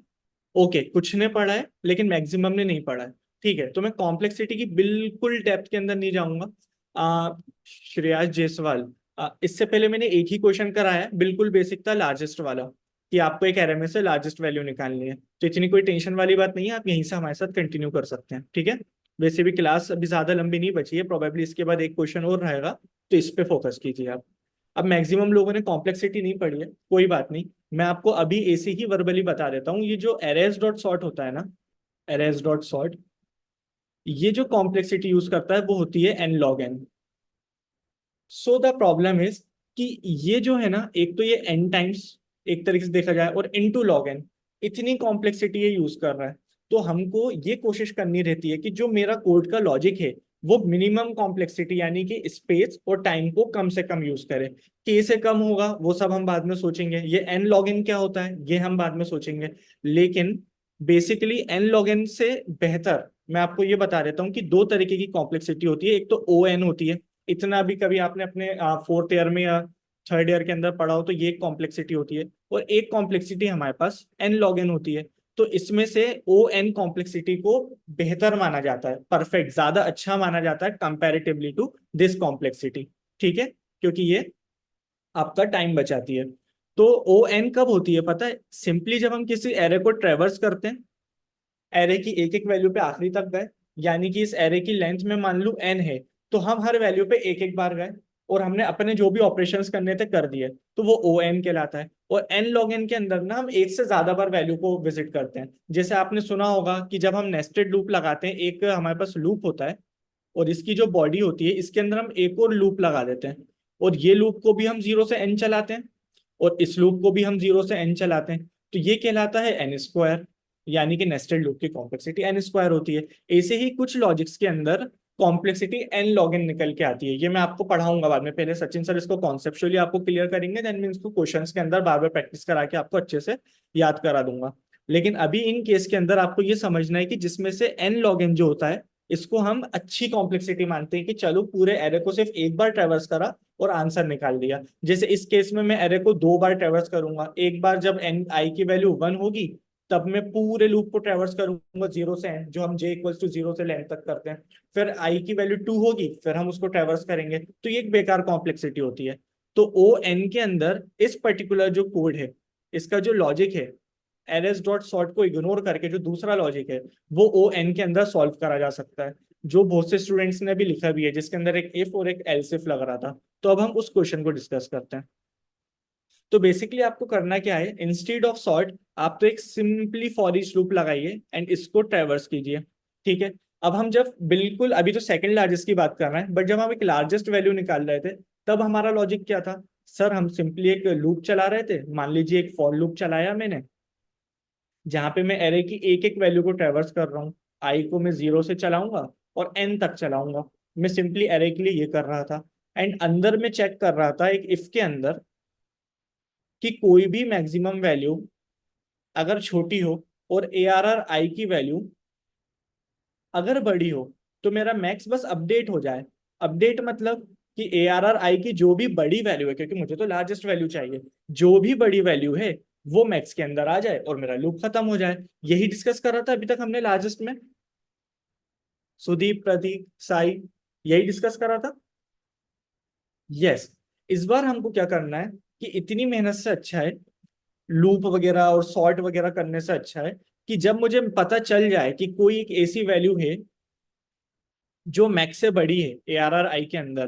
ओके, कुछ ने पढ़ा है लेकिन मैक्सिमम ने नहीं पढ़ा है। ठीक है, तो मैं कॉम्प्लेक्सिटी की बिल्कुल डेप्थ के अंदर नहीं जाऊंगा। श्रेयास जायसवाल, इससे पहले मैंने एक ही क्वेश्चन कराया है, बिल्कुल बेसिक था, लार्जेस्ट वाला, कि आपको एक एरे में से लार्जेस्ट वैल्यू निकालनी है, तो इतनी कोई टेंशन वाली बात नहीं है, आप यहीं से हमारे साथ कंटिन्यू कर सकते हैं, ठीक है। वैसे भी क्लास अभी ज्यादा लंबी नहीं बची है, प्रोबेबली इसके बाद एक क्वेश्चन और रहेगा, तो इस पे फोकस कीजिए आप। अब मैक्सिमम लोगों ने कॉम्प्लेक्सिटी नहीं पढ़ी है, कोई बात नहीं, मैं आपको अभी ऐसे ही वर्बली बता देता हूँ। ये जो अरेज डॉट सॉर्ट होता है ना, अरेज डॉट सॉर्ट, ये जो कॉम्प्लेक्सिटी यूज करता है वो होती है n log n। So the problem is कि ये जो है ना, एक तो ये n टाइम्स एक तरीके से देखा जाए, और इनटू log n, इतनी कॉम्प्लेक्सिटी ये यूज कर रहा है। तो हमको ये कोशिश करनी रहती है कि जो मेरा कोड का लॉजिक है वो मिनिमम कॉम्प्लेक्सिटी यानी कि स्पेस और टाइम को कम से कम यूज करे। के से कम होगा वो सब हम बाद में सोचेंगे, ये n log n क्या होता है ये हम बाद में सोचेंगे, लेकिन बेसिकली n log n से बेहतर मैं आपको ये बता देता हूँ कि दो तरीके की कॉम्प्लेक्सिटी होती है। एक तो ओ एन होती है, इतना भी कभी आपने अपने फोर्थ ईयर में या थर्ड ईयर के अंदर पढ़ा हो तो ये एक कॉम्प्लेक्सिटी होती है, और एक कॉम्प्लेक्सिटी हमारे पास एन लॉग एन होती है। तो इसमें से ओ एन कॉम्प्लेक्सिटी को बेहतर माना जाता है, परफेक्ट, ज्यादा अच्छा माना जाता है कंपैरेटिवली टू दिस कॉम्प्लेक्सिटी, ठीक है, क्योंकि ये आपका टाइम बचाती है। तो ओ एन कब होती है पता है? सिंपली जब हम किसी एरे को ट्रेवर्स करते हैं, एरे की एक एक वैल्यू पे आखिरी तक गए, यानी कि इस एरे की लेंथ में मान लो n है, तो हम हर वैल्यू पे एक एक बार गए और हमने अपने जो भी ऑपरेशंस करने थे कर दिए, तो वो ओ एन कहलाता है। और एन लॉग एन के अंदर ना हम एक से ज्यादा बार वैल्यू को विजिट करते हैं। जैसे आपने सुना होगा कि जब हम नेस्टेड लूप लगाते हैं, एक हमारे पास लूप होता है और इसकी जो बॉडी होती है इसके अंदर हम एक और लूप लगा देते हैं, और ये लूप को भी हम 0 से n चलाते हैं, और इस लूप को भी हम 0 से n चलाते हैं, तो ये कहलाता है एन स्क्वायर, यानी कि नेस्टेड लूप की कॉम्प्लेक्सिटी एन स्क्वायर होती है। ऐसे ही कुछ लॉजिक्स के अंदर कॉम्प्लेक्सिटी एन लॉग एन निकल के आती है, ये मैं आपको पढ़ाऊंगा बाद में, पहले सचिन सर इसको कॉन्सेप्चुअली आपको क्लियर करेंगे, देन मैं इसको क्वेश्चंस के अंदर बार बार प्रैक्टिस करा के आपको अच्छे से याद करा दूंगा। लेकिन अभी इन केस के अंदर आपको ये समझना है कि जिसमें से एन लॉग एन जो होता है इसको हम अच्छी कॉम्प्लेक्सिटी मानते हैं कि चलो पूरे एरे को सिर्फ एक बार ट्रेवर्स करा और आंसर निकाल दिया। जैसे इस केस में मैं एरे को दो बार ट्रेवर्स करूंगा, एक बार जब एन आई की वैल्यू 1 होगी तब मैं पूरे लूप को ट्रेवर्स करूंगा जीरो से एन, जो हम जे इक्वल्स टू जीरो से लेन तक करते हैं। फिर आई की वैल्यू 2 होगी, फिर हम उसको ट्रेवर्स करेंगे, तो ये एक बेकार कॉम्प्लेक्सिटी होती है। तो ओ एन के अंदर इस पर्टिकुलर जो कोड है, इसका जो लॉजिक है, एरएस डॉट सॉर्ट को इग्नोर करके जो दूसरा लॉजिक है वो ओ एन के अंदर सॉल्व करा जा सकता है, जो बहुत से स्टूडेंट्स ने भी लिखा भी है, जिसके अंदर एक इफ और एक एल्स इफ लग रहा था। तो अब हम उस क्वेश्चन को डिस्कस करते हैं। तो बेसिकली आपको करना क्या है, इंस्टेड ऑफ सॉर्ट आप तो एक सिंपली फॉर ईच लूप लगाइए एंड इसको ट्रेवर्स कीजिए। ठीक है। अब हम जब बिल्कुल अभी तो सेकंड लार्जेस्ट की बात कर रहे हैं, बट जब हम एक लार्जेस्ट वैल्यू निकाल रहे थे तब हमारा लॉजिक क्या था? सर हम सिंपली एक लूप चला रहे थे, मान लीजिए एक फॉर लूप चलाया मैंने, जहां पे मैं एरे की एक एक वैल्यू को ट्रेवर्स कर रहा हूँ। आई को मैं जीरो से चलाऊंगा और एन तक चलाऊंगा। मैं सिंपली एरे के लिए ये कर रहा था। एंड अंदर में चेक कर रहा था एक इफ के अंदर कि कोई भी मैक्सिमम वैल्यू अगर छोटी हो और ए आर आर आई की वैल्यू अगर बड़ी हो तो मेरा मैक्स बस अपडेट हो जाए। अपडेट मतलब कि ए आर आर आई की जो भी बड़ी वैल्यू है, क्योंकि मुझे तो लार्जेस्ट वैल्यू चाहिए, जो भी बड़ी वैल्यू है वो मैक्स के अंदर आ जाए और मेरा लूप खत्म हो जाए। यही डिस्कस कर रहा था अभी तक हमने लार्जेस्ट में। सुदीप, प्रतीक, साई, यही डिस्कस करा था। यस। इस बार हमको क्या करना है कि इतनी मेहनत से अच्छा है, लूप वगैरह और सॉर्ट वगैरह करने से अच्छा है कि जब मुझे पता चल जाए कि कोई एक ऐसी वैल्यू है जो मैक्स से बड़ी है ए आर आर आई के अंदर,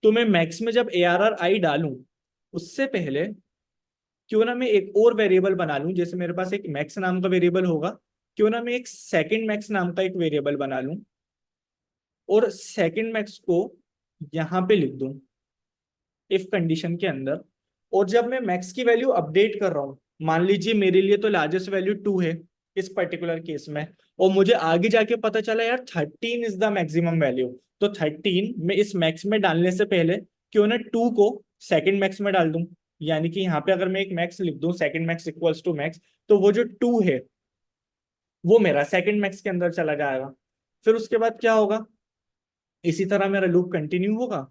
तो मैं मैक्स में जब ए आर आर आई डालूं उससे पहले क्यों ना मैं एक और वेरिएबल बना लूं। जैसे मेरे पास एक मैक्स नाम का वेरिएबल होगा, क्यों ना मैं एक सेकंड मैक्स नाम का एक वेरिएबल बना लूं और सेकंड मैक्स को यहां पे लिख दूं इफ कंडीशन के अंदर। और जब मैं मैक्स की वैल्यू अपडेट कर रहा हूँ, मान लीजिए मेरे लिए तो लार्जेस्ट वैल्यू 2 है इस पर्टिकुलर केस में, और मुझे आगे जाके पता चला यार 13 इज द मैक्सिमम वैल्यू, तो 13 में इस मैक्स में डालने से पहले क्यों ना 2 को सेकंड मैक्स में डाल दूं। यानी कि यहाँ पे अगर मैं एक मैक्स लिख दूं, second max equals to max, तो वो जो 2 है वो मेरा सेकंड मैक्स के अंदर चला जाएगा। फिर उसके बाद क्या होगा, इसी तरह मेरा लूप कंटिन्यू होगा।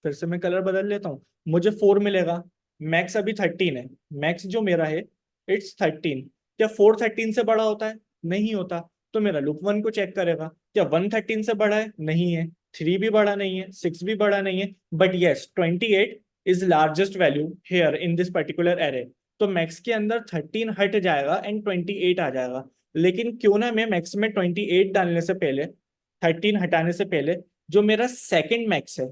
फिर से मैं कलर बदल लेता हूँ, मुझे 4 मिलेगा। मैक्स अभी 13 है, मैक्स जो मेरा है इट्स 13। क्या 4 13 से बड़ा होता है? नहीं होता। तो मेरा लूप 1 को चेक करेगा, क्या 1 13 से बड़ा है? नहीं है। 3 भी बड़ा नहीं है, 6 भी बड़ा नहीं है, but yes 28 is largest value here in this particular array. तो मैक्स के अंदर 13 हट जाएगा एंड 28 आ जाएगा। लेकिन क्यों ना मैं मैक्स में 28 डालने से पहले, 13 हटाने से पहले, जो मेरा सेकंड मैक्स है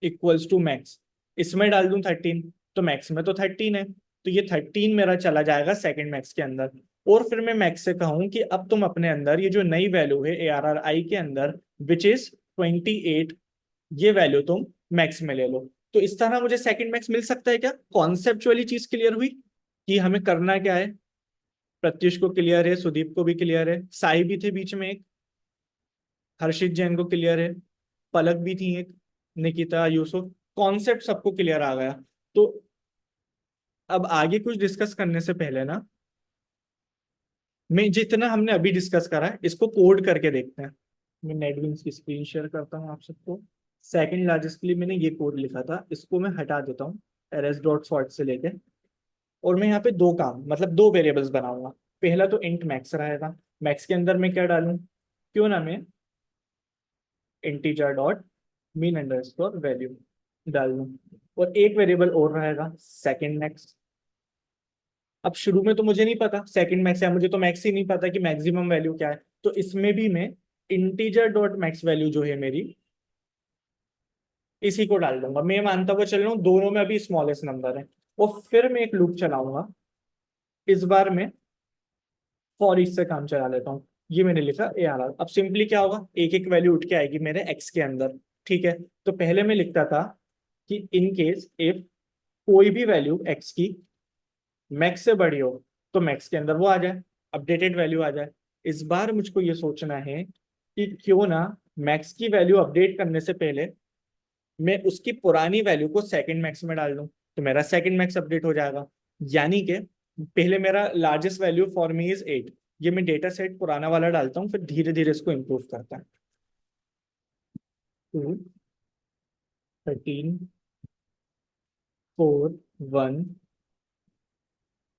इक्वल्स टू मैक्स, इसमें डाल दूं 13, तो मैक्स में तो 13 है, तो ये 13 मेरा चला जाएगा सेकंड मैक्स के अंदर। और फिर मैं मैक्स से कहूं कि अब तुम अपने अंदर ये जो नई वैल्यू है ए आर आर आई के अंदर विच इज 28, ये वैल्यू तुम मैक्स में ले लो। तो इस तरह मुझे सेकंड मैक्स मिल सकता है। क्या कॉन्सेप्चुअली चीज क्लियर हुई कि हमें करना क्या है? प्रत्युष को क्लियर है, सुदीप को भी क्लियर है, साई भी थे बीच में एक, हर्षित जैन को क्लियर है, पलक भी थी एक, निकिता, यूसुफ, कॉन्सेप्ट सबको क्लियर आ गया। तो अब आगे कुछ डिस्कस करने से पहले ना, मैं जितना हमने अभी डिस्कस करा है इसको कोड करके देखते हैं। मैं नेटबिंस की स्क्रीन शेयर करता हूँ आप सबको। सेकंड लार्जेस्ट के लिए मैंने ये कोड लिखा था, इसको मैं हटा देता हूँ एरएस डॉट सॉर्ट से लेके। और मैं यहाँ पे दो काम मतलब दो वेरिएबल्स बनाऊंगा। पहला तो इंट मैक्स रहेगा, मैक्स के अंदर मैं क्या डालूं, क्यों ना मैं integer dot mean underscore value डाल दूं। और एक वेरिएबल और रहेगा सेकंड मैक्स। अब शुरू में तो मुझे नहीं पता सेकंड मैक्स है, मुझे तो मैक्स ही नहीं पता कि मैक्सिमम वैल्यू क्या है, तो इसमें भी मैं इंटीजर डॉट मैक्स वैल्यू जो है मेरी, इसी को डाल दूंगा। मैं मानता हुआ चल रहा हूँ दोनों में अभी स्मॉलेस्ट नंबर है। और फिर मैं एक लूप चलाऊंगा, इस बार मैं फॉर ईच से काम चला लेता हूँ। ये मैंने लिखा ए आर आर। अब सिंपली क्या होगा, एक एक वैल्यू उठ के आएगी मेरे एक्स के अंदर। ठीक है। तो पहले मैं लिखता था कि इन केस इफ कोई भी वैल्यू एक्स की मैक्स से बड़ी हो तो मैक्स के अंदर वो आ जाए, अपडेटेड वैल्यू आ जाए। इस बार मुझको ये सोचना है कि क्यों ना मैक्स की वैल्यू अपडेट करने से पहले मैं उसकी पुरानी वैल्यू को सेकंड मैक्स में डाल दूं, तो मेरा सेकंड मैक्स अपडेट हो जाएगा। यानी कि पहले मेरा largest value for me is 8, ये मैं डेटा सेट पुराना वाला डालता हूँ, फिर धीरे धीरे इसको इम्प्रूव करता है। 2, 13, 4, 1,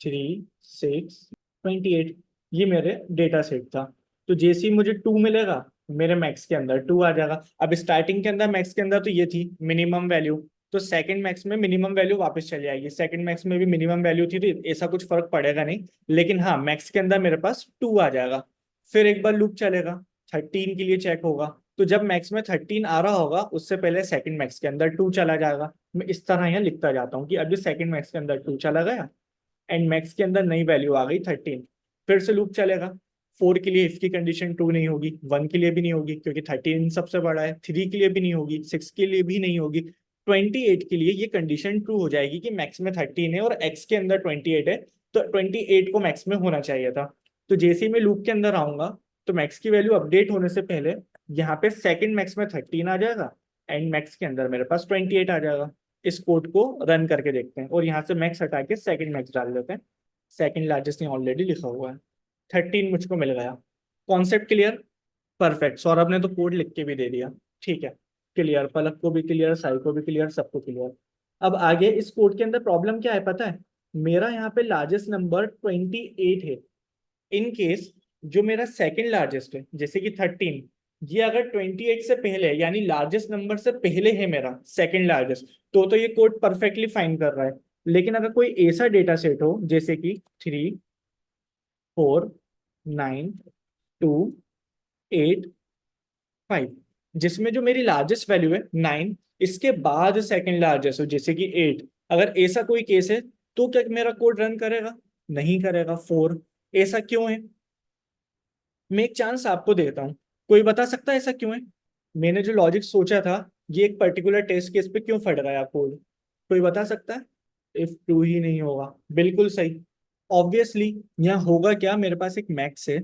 3, 6, 28, ये मेरे डेटा सेट था। तो जैसे ही मुझे 2 मिलेगा, मेरे मैक्स के अंदर 2 आ जाएगा। अब स्टार्टिंग के अंदर मैक्स के अंदर तो ये थी मिनिमम वैल्यू, तो सेकंड मैक्स में मिनिमम वैल्यू वापस चली आएगी। सेकंड मैक्स में भी मिनिमम वैल्यू थी, तो ऐसा कुछ फर्क पड़ेगा नहीं, लेकिन हाँ मैक्स के अंदर मेरे पास 2 आ जाएगा। फिर एक बार लूप चलेगा, 13 के लिए चेक होगा, तो जब मैक्स में 13 आ रहा होगा उससे पहले सेकंड मैक्स के अंदर 2 चला जाएगा। मैं इस तरह यहाँ लिखता जाता हूँ कि अभी सेकंड मैक्स के अंदर 2 चला गया एंड मैक्स के अंदर नई वैल्यू आ गई 13। फिर से लूप चलेगा। 4 के लिए इफ की कंडीशन 2 नहीं होगी, 1 के लिए भी नहीं होगी क्योंकि 13 सबसे बड़ा है, 3 के लिए भी नहीं होगी, 6 के लिए भी नहीं होगी, 28 के लिए ये कंडीशन ट्रू हो जाएगी कि मैक्स में 13 है और एक्स के अंदर 28 है, तो 28 को मैक्स में होना चाहिए था। तो जैसे ही मैं लूप के अंदर आऊंगा तो मैक्स की वैल्यू अपडेट होने से पहले यहाँ पे सेकंड मैक्स में 13 आ जाएगा एंड मैक्स के अंदर मेरे पास 28 आ जाएगा। इस कोड को रन करके देखते हैं और यहाँ से मैक्स हटा के सेकंड मैक्स डाल देते हैं। सेकंड लार्जेस्ट यहाँ ऑलरेडी लिखा हुआ है, 13 मुझको मिल गया। Concept clear? परफेक्ट। सौरभ ने तो कोड लिख के भी दे दिया। ठीक है, क्लियर, पलक को भी क्लियर, साई को भी क्लियर, सबको क्लियर। अब आगे इस कोड के अंदर प्रॉब्लम क्या है पता है? मेरा यहाँ पे लार्जेस्ट नंबर 28 है। इन केस जो मेरा सेकंड लार्जेस्ट है जैसे कि 13, ये अगर 28 से पहले यानी लार्जेस्ट नंबर से पहले है मेरा सेकंड लार्जेस्ट, तो ये कोड परफेक्टली फाइन कर रहा है। लेकिन अगर कोई ऐसा डेटा सेट हो जैसे कि 3, 4, 9, 2, 8, 5, जिसमें जो मेरी लार्जेस्ट वैल्यू है 9, इसके बाद सेकंड लार्जेस्ट हो जैसे कि 8, अगर ऐसा कोई केस है तो क्या मेरा कोड रन करेगा? नहीं करेगा। 4, ऐसा क्यों है? मैं एक चांस आपको देता हूँ, कोई बता सकता है ऐसा क्यों है? मैंने जो लॉजिक सोचा था ये एक पर्टिकुलर टेस्ट केस पे क्यों फट गया कोड? कोई बता सकता है? इफ ट्रू ही नहीं होगा, बिल्कुल सही। ऑब्वियसली यहाँ होगा क्या, मेरे पास एक मैक्स है,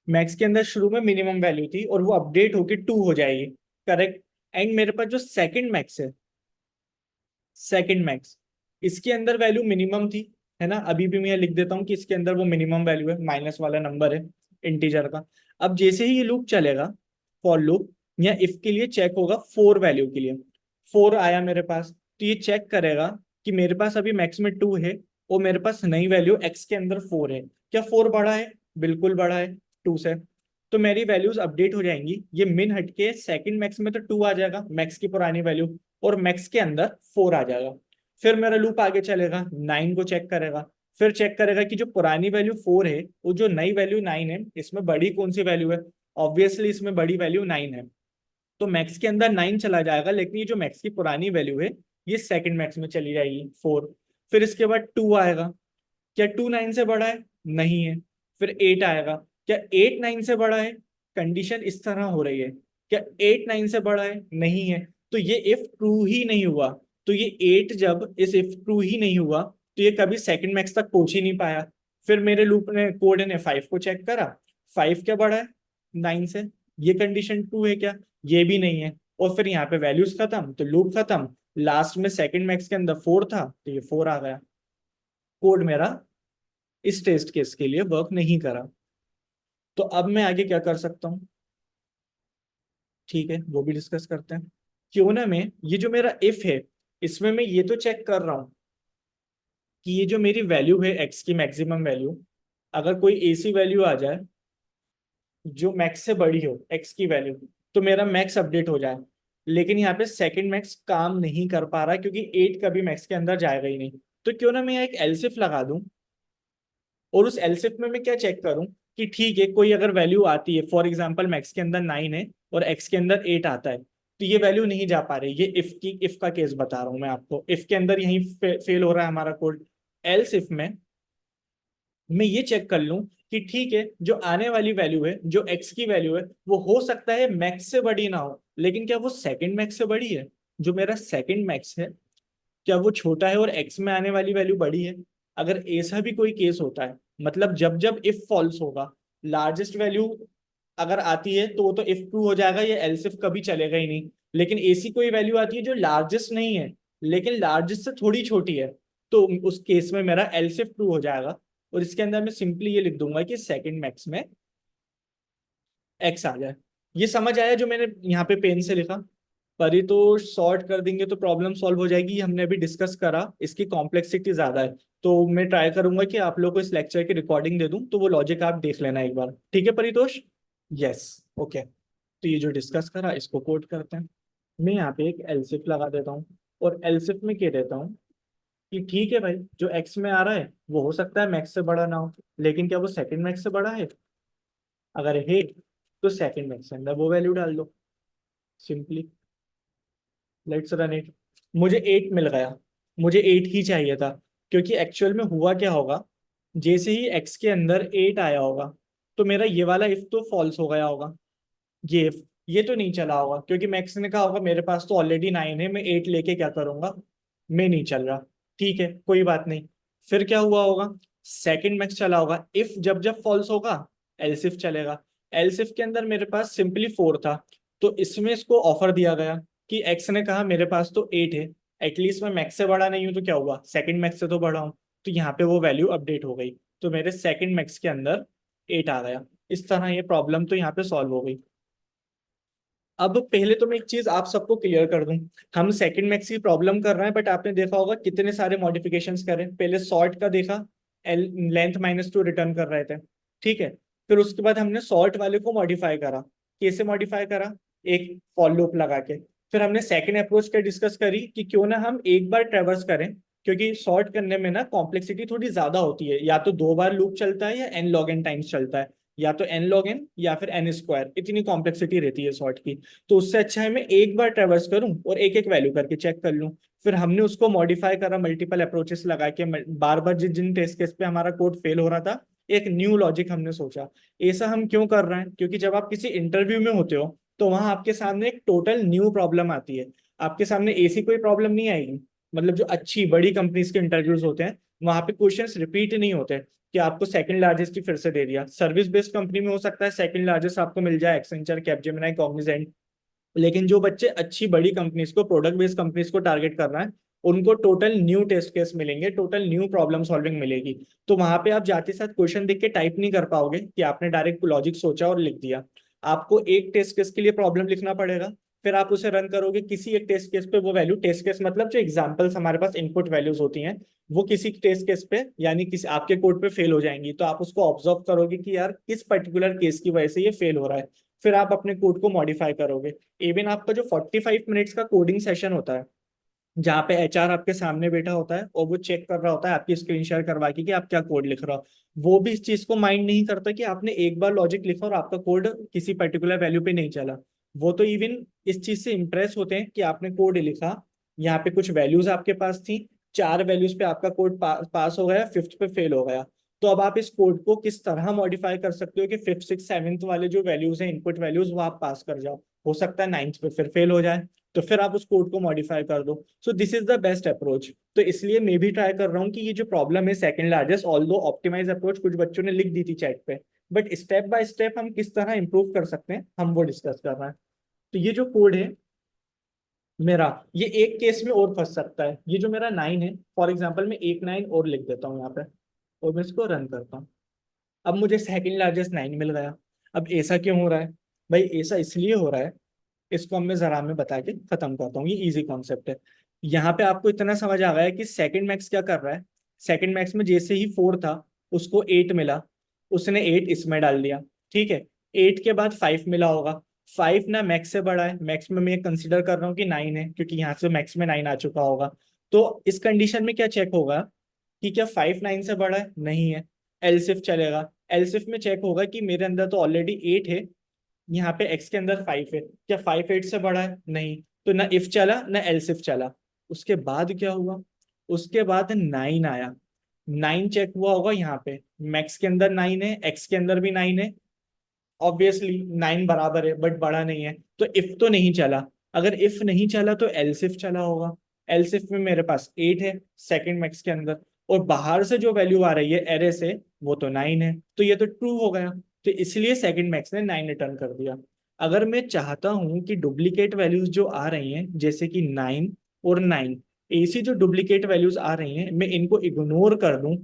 मैक्स के अंदर शुरू में मिनिमम वैल्यू थी और वो अपडेट होके 2 हो जाएगी, करेक्ट। एंड मेरे पास जो सेकंड मैक्स है, सेकंड मैक्स, इसके अंदर वैल्यू मिनिमम थी, है ना? अभी भी मैं यहाँ लिख देता हूँ कि इसके अंदर वो मिनिमम वैल्यू है, माइनस वाला नंबर है इंटीजर का। अब जैसे ही ये लूप चलेगा, फॉर लूप, या इफ के लिए चेक होगा 4 वैल्यू के लिए। 4 आया मेरे पास, तो ये चेक करेगा कि मेरे पास अभी मैक्स में 2 है और मेरे पास नई वैल्यू एक्स के अंदर 4 है। क्या 4 बड़ा है? बिल्कुल बड़ा है 2 से। तो मेरी वैल्यूज अपडेट हो जाएंगी, ये मिन हटके सेकंड मैक्स में तो 2 आ जाएगा, मैक्स की पुरानी वैल्यू, और मैक्स के अंदर 4 आ जाएगा। फिर मेरा लूप आगे चलेगा, 9 को चेक करेगा, फिर चेक करेगा कि जो पुरानी वैल्यू 4 है वो जो नई वैल्यू 9 है, इसमें बड़ी कौन सी वैल्यू है? ऑब्वियसली इसमें बड़ी वैल्यू 9 है, तो मैक्स के अंदर 9 चला जाएगा, लेकिन ये जो मैक्स की पुरानी वैल्यू है ये सेकंड मैक्स में चली जाएगी 4। फिर इसके बाद 2 आएगा, क्या 2 9 से बड़ा है? नहीं है। फिर 8 आएगा, क्या 8 9 से बड़ा है? कंडीशन इस तरह हो रही है, क्या 8 9 से बड़ा है? नहीं है। तो ये इफ ट्रू ही नहीं हुआ, तो ये 8 जब इस इफ ट्रू ही नहीं हुआ तो ये कभी सेकंड मैक्स तक पहुंच ही नहीं पाया। फिर मेरे लूप ने कोड ने 5 को चेक करा, 5 क्या बड़ा है 9 से? ये कंडीशन ट्रू है क्या? ये भी नहीं है। और फिर यहाँ पे वैल्यूज खत्म तो लूप खत्म, लास्ट में सेकंड मैक्स के अंदर 4 था तो ये 4 आ गया। कोड मेरा इस टेस्ट केस के लिए वर्क नहीं करा। तो अब मैं आगे क्या कर सकता हूँ? ठीक है, वो भी डिस्कस करते हैं। क्यों ना मैं ये जो मेरा इफ है इसमें मैं ये तो चेक कर रहा हूँ कि ये जो मेरी वैल्यू है एक्स की मैक्सिमम वैल्यू, अगर कोई ऐसी वैल्यू आ जाए जो मैक्स से बड़ी हो एक्स की वैल्यू, तो मेरा मैक्स अपडेट हो जाए। लेकिन यहाँ पे सेकंड मैक्स काम नहीं कर पा रहा क्योंकि 8 कभी मैक्स के अंदर जाएगा ही नहीं। तो क्यों ना मैं एक एलसिफ लगा दूं और उस एलसिफ में मैं क्या चेक करूं कि ठीक है कोई अगर वैल्यू आती है, फॉर एग्जांपल मैक्स के अंदर 9 है और एक्स के अंदर 8 आता है, तो ये वैल्यू नहीं जा पा रही। ये इफ का केस बता रहा हूं मैं आपको, इफ के अंदर यही फेल हो रहा है हमारा कोड। एल्स इफ में मैं ये चेक कर लूं कि ठीक है जो आने वाली वैल्यू है, जो एक्स की वैल्यू है, वो हो सकता है मैक्स से बड़ी ना हो, लेकिन क्या वो सेकंड मैक्स से बड़ी है? जो मेरा सेकंड मैक्स है क्या वो छोटा है और एक्स में आने वाली वैल्यू बड़ी है? अगर ऐसा भी कोई केस होता है, मतलब जब जब इफ फॉल्स होगा, लार्जेस्ट वैल्यू अगर आती है तो वो तो इफ ट्रू हो जाएगा, ये एल्स इफ कभी चलेगा ही नहीं। लेकिन ऐसी कोई वैल्यू आती है जो लार्जेस्ट नहीं है लेकिन लार्जेस्ट से थोड़ी छोटी है, तो उस केस में मेरा एल्स इफ ट्रू हो जाएगा और इसके अंदर मैं सिंपली ये लिख दूंगा कि सेकंड मैक्स में एक्स आ जाए। ये समझ आया जो मैंने यहाँ पे पेन से लिखा? पर ये तो सॉर्ट कर देंगे तो प्रॉब्लम सॉल्व हो जाएगी, ये हमने अभी डिस्कस करा, इसकी कॉम्प्लेक्सिटी ज्यादा है। तो मैं ट्राई करूंगा कि आप लोगों को इस लेक्चर की रिकॉर्डिंग दे दूं, तो वो लॉजिक आप देख लेना एक बार, ठीक है परितोष? यस। ओके। तो ये जो डिस्कस करा इसको कोड करते हैं। मैं यहाँ पे एक एलसिफ लगा देता हूँ, और एलसिफ में कह देता हूँ कि ठीक है भाई, जो एक्स में आ रहा है वो हो सकता है मैक्स से बड़ा ना हो, लेकिन क्या वो सेकंड मैक्स से बड़ा है? अगर है तो सेकंड मैक्स के अंदर वो वैल्यू डाल दो, सिंपली। Let's run it. मुझे 8 मिल गया, मुझे 8 ही चाहिए था, क्योंकि एक्चुअल में हुआ क्या होगा, जैसे ही एक्स के अंदर 8 आया होगा तो मेरा ये वाला इफ तो फॉल्स हो गया होगा। ये if, ये तो नहीं चला होगा, क्योंकि मैक्स ने कहा होगा मेरे पास तो ऑलरेडी 9 है, मैं 8 लेके क्या करूंगा, मैं नहीं चल रहा। ठीक है, कोई बात नहीं। फिर क्या हुआ होगा, सेकंड मैक्स चला होगा। इफ जब जब फॉल्स होगा एल्स इफ चलेगा। एल्स इफ के अंदर मेरे पास सिंपली 4 था, तो इसमें इसको ऑफर दिया गया कि एक्स ने कहा मेरे पास तो 8 है, एटलीस्ट मैं मैक्स से बड़ा नहीं हूं, तो क्या हुआ, सेकंड मैक्स से तो बड़ा हूं। तो यहाँ पे वो वैल्यू अपडेट हो गई, तो मेरे सेकंड मैक्स के अंदर 8 आ गया। इस तरह ये प्रॉब्लम तो यहाँ पे सॉल्व हो गई। अब पहले तो मैं एक चीज आप सबको क्लियर कर दूं, हम सेकंड मैक्स की प्रॉब्लम कर रहे हैं, बट आपने देखा होगा कितने सारे मॉडिफिकेशंस करें। पहले सॉर्ट का देखा, एल लेंथ -2 रिटर्न कर रहे थे, ठीक है। फिर उसके बाद हमने सॉर्ट वाले को मॉडिफाई करा। कैसे मॉडिफाई करा, एक फॉर लूप लगा के। फिर हमने सेकंड अप्रोच का डिस्कस करी कि क्यों ना हम एक बार ट्रेवर्स करें, क्योंकि सॉर्ट करने में ना कॉम्प्लेक्सिटी थोड़ी ज्यादा होती है, या तो 2 बार लूप चलता है या n log n टाइम्स चलता है, या तो n log n या फिर n स्क्वायर, इतनी कॉम्प्लेक्सिटी रहती है सॉर्ट की। तो उससे अच्छा है मैं एक बार ट्रेवर्स करूं और एक एक वैल्यू करके चेक कर लूं। फिर हमने उसको मॉडिफाई करा मल्टीपल अप्रोचेस लगा के, बार बार जिन जिन टेस्ट केस पे हमारा कोड फेल हो रहा था, एक न्यू लॉजिक हमने सोचा। ऐसा हम क्यों कर रहे हैं, क्योंकि जब आप किसी इंटरव्यू में होते हो तो वहां आपके सामने एक टोटल न्यू प्रॉब्लम आती है। आपके सामने ऐसी कोई प्रॉब्लम नहीं आएगी, मतलब जो अच्छी बड़ी कंपनीज के इंटरव्यूज होते हैं वहां पे क्वेश्चंस रिपीट नहीं होते कि आपको सेकंड लार्जेस्ट ही फिर से दे दिया। सर्विस बेस्ड कंपनी में हो सकता है सेकंड लार्जेस्ट आपको मिल जाए, एक्सेंचर, कैपजेमिनी, कॉग्निजेंट। लेकिन जो बच्चे अच्छी बड़ी कंपनीज को, प्रोडक्ट बेस्ड कंपनीज को टारगेट कर रहे हैं, उनको टोटल न्यू टेस्ट केस मिलेंगे, टोटल न्यू प्रॉब्लम सॉल्विंग मिलेगी। तो वहां पे आप जाते साथ क्वेश्चन देख के टाइप नहीं कर पाओगे कि आपने डायरेक्ट लॉजिक सोचा और लिख दिया। आपको एक टेस्ट केस के लिए प्रॉब्लम लिखना पड़ेगा, फिर आप उसे रन करोगे किसी एक टेस्ट केस पे, वो वैल्यू, टेस्ट केस मतलब जो एग्जांपल्स हमारे पास इनपुट वैल्यूज होती हैं, वो किसी टेस्ट केस पे यानी किसी आपके कोड पे फेल हो जाएंगी, तो आप उसको ऑब्जर्व करोगे कि यार किस पर्टिकुलर केस की वजह से ये फेल हो रहा है। फिर आप अपने कोड को मॉडिफाई करोगे। इवन आपका जो 45 मिनट्स का कोडिंग सेशन होता है, जहाँ पे एचआर आपके सामने बैठा होता है और वो चेक कर रहा होता है आपकी स्क्रीन शेयर करवा के कि आप क्या कोड लिख रहे हो, वो भी इस चीज को माइंड नहीं करता कि आपने एक बार लॉजिक लिखा और आपका कोड किसी पर्टिकुलर वैल्यू पे नहीं चला। वो तो इवन इस चीज से इंप्रेस होते हैं कि आपने कोड लिखा, यहाँ पे कुछ वैल्यूज आपके पास थी, 4 वैल्यूज पे आपका कोड पास हो गया, फिफ्थ पे फेल हो गया। तो अब आप इस कोड को किस तरह मॉडिफाई कर सकते हो कि फिफ्थ, सिक्स, सेवन्थ वाले जो वैल्यूज हैं, इनपुट वैल्यूज, वो आप पास कर जाओ। हो सकता है नाइन्थ पे फिर फेल हो जाए, तो फिर आप उस कोड को मॉडिफाई कर दो। So this is the best approach. तो इसलिए मैं भी ट्राई कर रहा हूँ कि ये जो प्रॉब्लम है second largest, although optimize approach कुछ बच्चों ने लिख दी थी चैट पे, बट स्टेप बाय स्टेप हम किस तरह इंप्रूव कर सकते हैं हम वो डिस्कस कर रहे हैं। तो ये जो कोड है मेरा, ये एक केस में और फंस सकता है। ये जो मेरा 9 है, फॉर एग्जाम्पल मैं एक 9 और लिख देता हूँ यहाँ पे, और मैं इसको रन करता हूँ। अब मुझे सेकंड लार्जेस्ट 9 मिल गया। अब ऐसा क्यों हो रहा है भाई, ऐसा इसलिए हो रहा है, इसको मैं जरा में बता के खत्म करता हूँ, ये इजी कॉन्सेप्ट है। यहाँ पे आपको इतना समझ आ गया है कि सेकंड मैक्स क्या कर रहा है। सेकंड मैक्स में जैसे ही 4 था, उसको 8 मिला, उसने 8 इसमें डाल दिया, ठीक है। 8 के बाद 5 मिला होगा, 5 ना मैक्स से बड़ा है, मैक्स में मैं कंसिडर कर रहा हूँ कि 9 है, क्योंकि यहाँ से मैक्स में 9 आ चुका होगा। तो इस कंडीशन में क्या चेक होगा कि क्या 5 9 से बड़ा है, नहीं है, एलसिफ चलेगा। एलसिफ में चेक होगा कि मेरे अंदर तो ऑलरेडी 8 है, यहाँ पे एक्स के अंदर 5 है, क्या 5 8 से बड़ा है, नहीं। तो ना इफ चला ना एल्सिफ चला। उसके बाद क्या हुआ, उसके बाद 9 आया। 9 चेक हुआ होगा यहाँ पे, मैक्स के अंदर 9 है, एक्स के अंदर भी 9 है, ऑब्वियसली 9 बराबर है बट बड़ा नहीं है, तो इफ तो नहीं चला। अगर इफ नहीं चला तो एल्सिफ चला होगा। एल्सिफ में मेरे पास 8 है सेकंड मैक्स के अंदर, और बाहर से जो वैल्यू आ रही है एरे से, वो तो 9 है, तो ये तो ट्रू हो गया। तो इसलिए सेकंड मैक्स ने 9 रिटर्न कर दिया। अगर मैं चाहता हूं कि डुप्लीकेट वैल्यूज जो आ रही हैं, जैसे कि 9 और 9, ऐसी जो डुप्लीकेट वैल्यूज आ रही हैं मैं इनको इग्नोर कर दूं,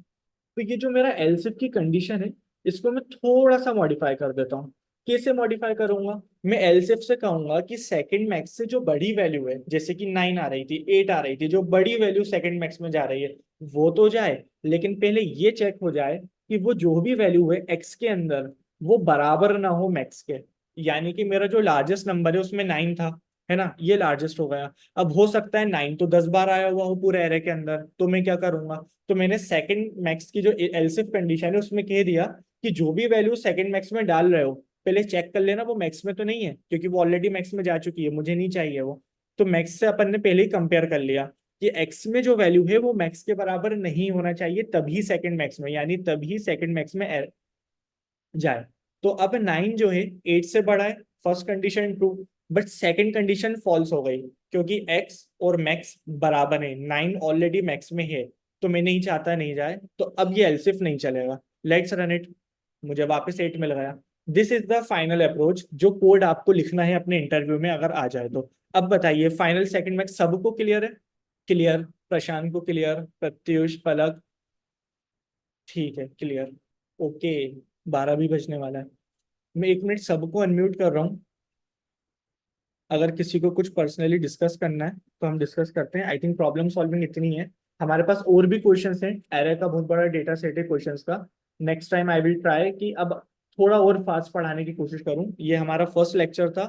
तो ये जो मेरा एलसिफ की कंडीशन है, इसको मैं थोड़ा सा मॉडिफाई कर देता हूँ। कैसे मॉडिफाई करूंगा? मैं एलसिफ से कहूंगा कि सेकंड मैक्स से जो बड़ी वैल्यू है, जैसे कि 9 आ रही थी, 8 आ रही थी, जो बड़ी वैल्यू सेकंड मैक्स में जा रही है वो तो जाए, लेकिन पहले ये चेक हो जाए कि वो जो भी वैल्यू है एक्स के अंदर वो बराबर ना हो मैक्स के। यानी कि मेरा जो लार्जेस्ट नंबर है उसमें 9 था, है ना, ये लार्जेस्ट हो गया। अब हो सकता है 9 तो 10 बार आया हुआ हो पूरे एरे के अंदर, तो मैं क्या करूंगा? तो मैंने सेकंड मैक्स की जो एलसिफ कंडीशन है उसमें कह दिया कि जो भी वैल्यू सेकंड मैक्स में डाल रहे हो पहले चेक कर लेना वो मैक्स में तो नहीं है, क्योंकि वो ऑलरेडी मैक्स में जा चुकी है, मुझे नहीं चाहिए वो। तो मैक्स से अपन ने पहले ही कंपेयर कर लिया कि एक्स में जो वैल्यू है वो मैक्स के बराबर नहीं होना चाहिए, तभी सेकंड मैक्स में, यानी तभी सेकंड मैक्स में जाए। तो अब 9 जो है 8 से बड़ा है, first condition true. But second condition false हो गई, क्योंकि एक्स और मैक्स बराबर है, 9 ऑलरेडी मैक्स में है, तो मैं नहीं चाहता नहीं जाए, तो अब ये एलसिफ नहीं चलेगा। Let's run it. मुझे वापस 8 मिल गया। This is the final approach जो कोड आपको लिखना है अपने इंटरव्यू में अगर आ जाए तो। अब बताइए फाइनल सेकंड मैक्स सबको क्लियर है? क्लियर। प्रशांत को क्लियर, प्रत्युष, पलक, ठीक है क्लियर। ओके, 12 भी बजने वाला है। मैं 1 मिनट सबको अनम्यूट कर रहा हूँ। अगर किसी को कुछ पर्सनली डिस्कस करना है तो हम डिस्कस करते हैं। आई थिंक प्रॉब्लम सॉल्विंग इतनी है। हमारे पास और भी क्वेश्चंस हैं, एरे का बहुत बड़ा डेटा सेट है क्वेश्चंस का। Next time I will try कि अब थोड़ा और फास्ट पढ़ाने की कोशिश करूं। ये हमारा फर्स्ट लेक्चर था,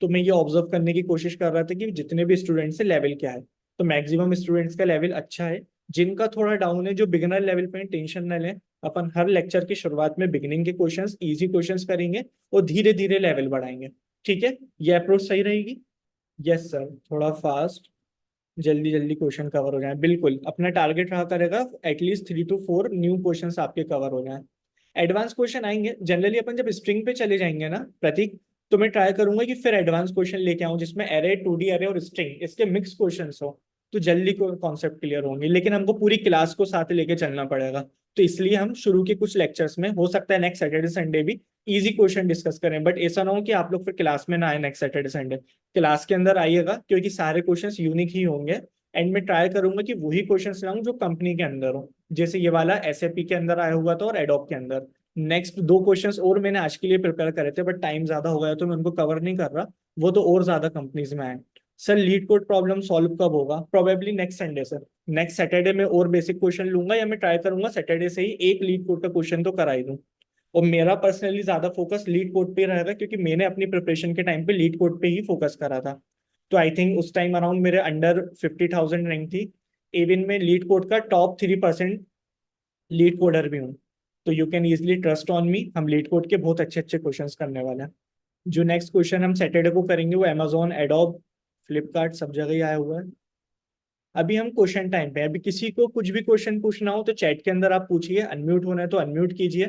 तो मैं ये ऑब्जर्व करने की कोशिश कर रहा था कि जितने भी स्टूडेंट्स हैं लेवल क्या है। तो मैक्सिमम स्टूडेंट्स का लेवल अच्छा है। जिनका थोड़ा डाउन है, जो बिगिनर लेवल पे टेंशन न लें। अपन हर लेक्चर की शुरुआत में बिगिनिंग के क्वेश्चंस, इजी क्वेश्चंस करेंगे और धीरे धीरे लेवल बढ़ाएंगे। ठीक है, ये अप्रोच सही रहेगी? यस सर, थोड़ा फास्ट, जल्दी जल्दी क्वेश्चन कवर हो जाए। बिल्कुल, अपना टारगेट रहा करेगा एटलीस्ट 3 to 4 न्यू क्वेश्चंस आपके कवर हो जाए। एडवांस क्वेश्चन आएंगे जनरली, अपन जब स्ट्रिंग पे चले जाएंगे ना प्रतीक, तो मैं ट्राई करूंगा कि फिर एडवांस क्वेश्चन लेके आऊं जिसमें एरे, 2D एरे और स्ट्रिंग इसके मिक्स क्वेश्चंस हो, तो जल्दी कॉन्सेप्ट क्लियर होंगे। लेकिन हमको पूरी क्लास को साथ लेके चलना पड़ेगा, तो इसलिए हम शुरू के कुछ लेक्चर्स में हो सकता है नेक्स्ट सैटरडे संडे भी इजी क्वेश्चन डिस्कस करें, बट ऐसा ना हो कि आप लोग फिर क्लास में ना आए नेक्स्ट सैटरडे संडे। क्लास के अंदर आइएगा, क्योंकि सारे क्वेश्चंस यूनिक ही होंगे। एंड में ट्राई करूंगा कि वही क्वेश्चंस लाऊं जो कंपनी के अंदर हो, जैसे ये वाला एसएपी के अंदर आया हुआ था और एडोब के अंदर। नेक्स्ट 2 क्वेश्चंस और मैंने आज के लिए प्रिपेयर करे थे, बट टाइम ज्यादा हो गया तो मैं उनको कवर नहीं कर रहा। वो तो और ज्यादा कंपनीज में आए। Sir leet code problem solve कब होगा? Probably next Sunday sir. Next Saturday में और बेसिक क्वेश्चन लूंगा, या मैं ट्राई करूंगा सैटरडे से ही एक लीड कोड का क्वेश्चन तो करा ही दूं। और मेरा पर्सनली ज्यादा फोकस लीड कोड पे रहेगा, क्योंकि मैंने अपनी प्रिपरेशन के टाइम पे लीड कोड पे ही फोकस करा था। तो आई थिंक उस टाइम अराउंड मेरे अंडर 50,000 रैंक थी। इवन में लीड कोड का टॉप 3% लीड कोडर भी हूँ। तो you can easily trust on me, हम लीड कोड के बहुत अच्छे अच्छे क्वेश्चंस करने वाले हैं। जो नेक्स्ट क्वेश्चन हम सैटरडे को करेंगे वो अमेजोन, एडोब, फ्लिपकार्ट सब जगह ही आया हुआ है। अभी हम क्वेश्चन टाइम पे हैं। अभी किसी को कुछ भी क्वेश्चन पूछना हो तो चैट के अंदर आप पूछिए, अनम्यूट होना है तो अनम्यूट कीजिए।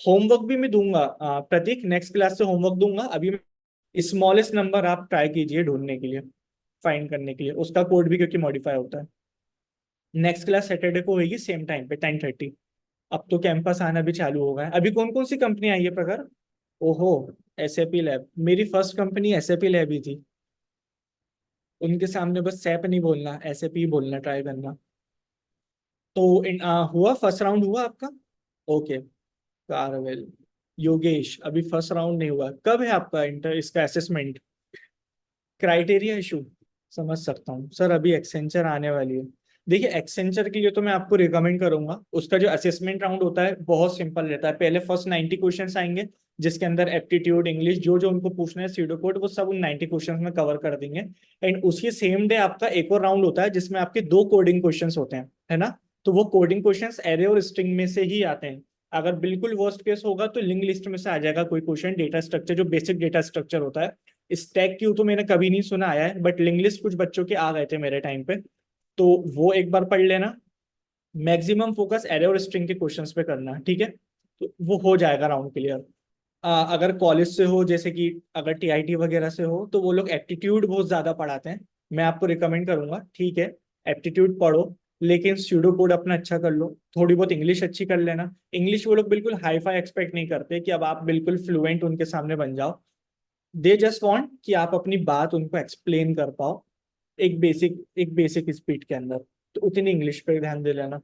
होमवर्क भी मैं दूंगा प्रतीक, नेक्स्ट क्लास से होमवर्क दूंगा। अभी स्मॉलेस्ट नंबर आप ट्राई कीजिए ढूंढने के लिए, फाइंड करने के लिए, उसका कोड भी क्योंकि मॉडिफाई होता है। नेक्स्ट क्लास सैटरडे को होगी सेम टाइम पे 10:30। अब तो कैंपस आना भी चालू हो गया है। अभी कौन कौन सी कंपनी आई है प्रखर? ओहो, एसएपी लैब, मेरी फर्स्ट कंपनी एसएपी लैब ही थी। उनके सामने बस सैप नहीं बोलना, एसएपी बोलना ट्राई करना। तो हुआ फर्स्ट राउंड हुआ आपका? ओके। कारवेल, योगेश, अभी फर्स्ट राउंड नहीं हुआ। कब है आपका इंटर इसका असेसमेंट? क्राइटेरिया इशू, समझ सकता हूँ सर। अभी एक्सेंचर आने वाली है। देखिए एक्सेंचर के लिए तो मैं आपको रिकमेंड करूंगा, उसका जो असेसमेंट राउंड होता है बहुत सिंपल रहता है। पहले फर्स्ट 90 क्वेश्चंस आएंगे, जिसके अंदर एप्टीट्यूड, इंग्लिश, जो जो उनको पूछना है, सीडो कोड, वो सब उन 90 क्वेश्चंस में कवर कर देंगे। एंड उसी सेम डे आपका एक और राउंड होता है जिसमें आपके 2 कोडिंग क्वेश्चंस होते हैं, है ना। तो वो कोडिंग क्वेश्चंस एरे और स्ट्रिंग में से ही आते हैं। अगर बिल्कुल वर्स्ट केस होगा तो लिंक लिस्ट में से आ जाएगा कोई क्वेश्चन, डेटा स्ट्रक्चर, जो बेसिक डेटा स्ट्रक्चर होता है। स्टैक क्यू तो मैंने कभी नहीं सुना आया है, बट लिंक लिस्ट कुछ बच्चों के आ गए थे मेरे टाइम पे, तो वो एक बार पढ़ लेना। मैक्सिमम फोकस एरे और स्ट्रिंग के क्वेश्चंस पे करना है, ठीक है। तो वो हो जाएगा राउंड क्लियर। अगर कॉलेज से हो, जैसे कि अगर टीआईटी वगैरह से हो, तो वो लोग एप्टीट्यूड बहुत ज्यादा पढ़ाते हैं। मैं आपको रिकमेंड करूंगा, ठीक है, एप्टीट्यूड पढ़ो, लेकिन स्यूडो कोड अपना अच्छा कर लो, थोड़ी बहुत इंग्लिश अच्छी कर लेना। इंग्लिश वो लोग बिल्कुल हाई फाई एक्सपेक्ट नहीं करते कि अब आप बिल्कुल फ्लुएंट उनके सामने बन जाओ। दे जस्ट वांट कि आप अपनी बात उनको एक्सप्लेन कर पाओ एक बेसिक स्पीड के अंदर। तो उतनी इंग्लिश पे ध्यान दे लेना।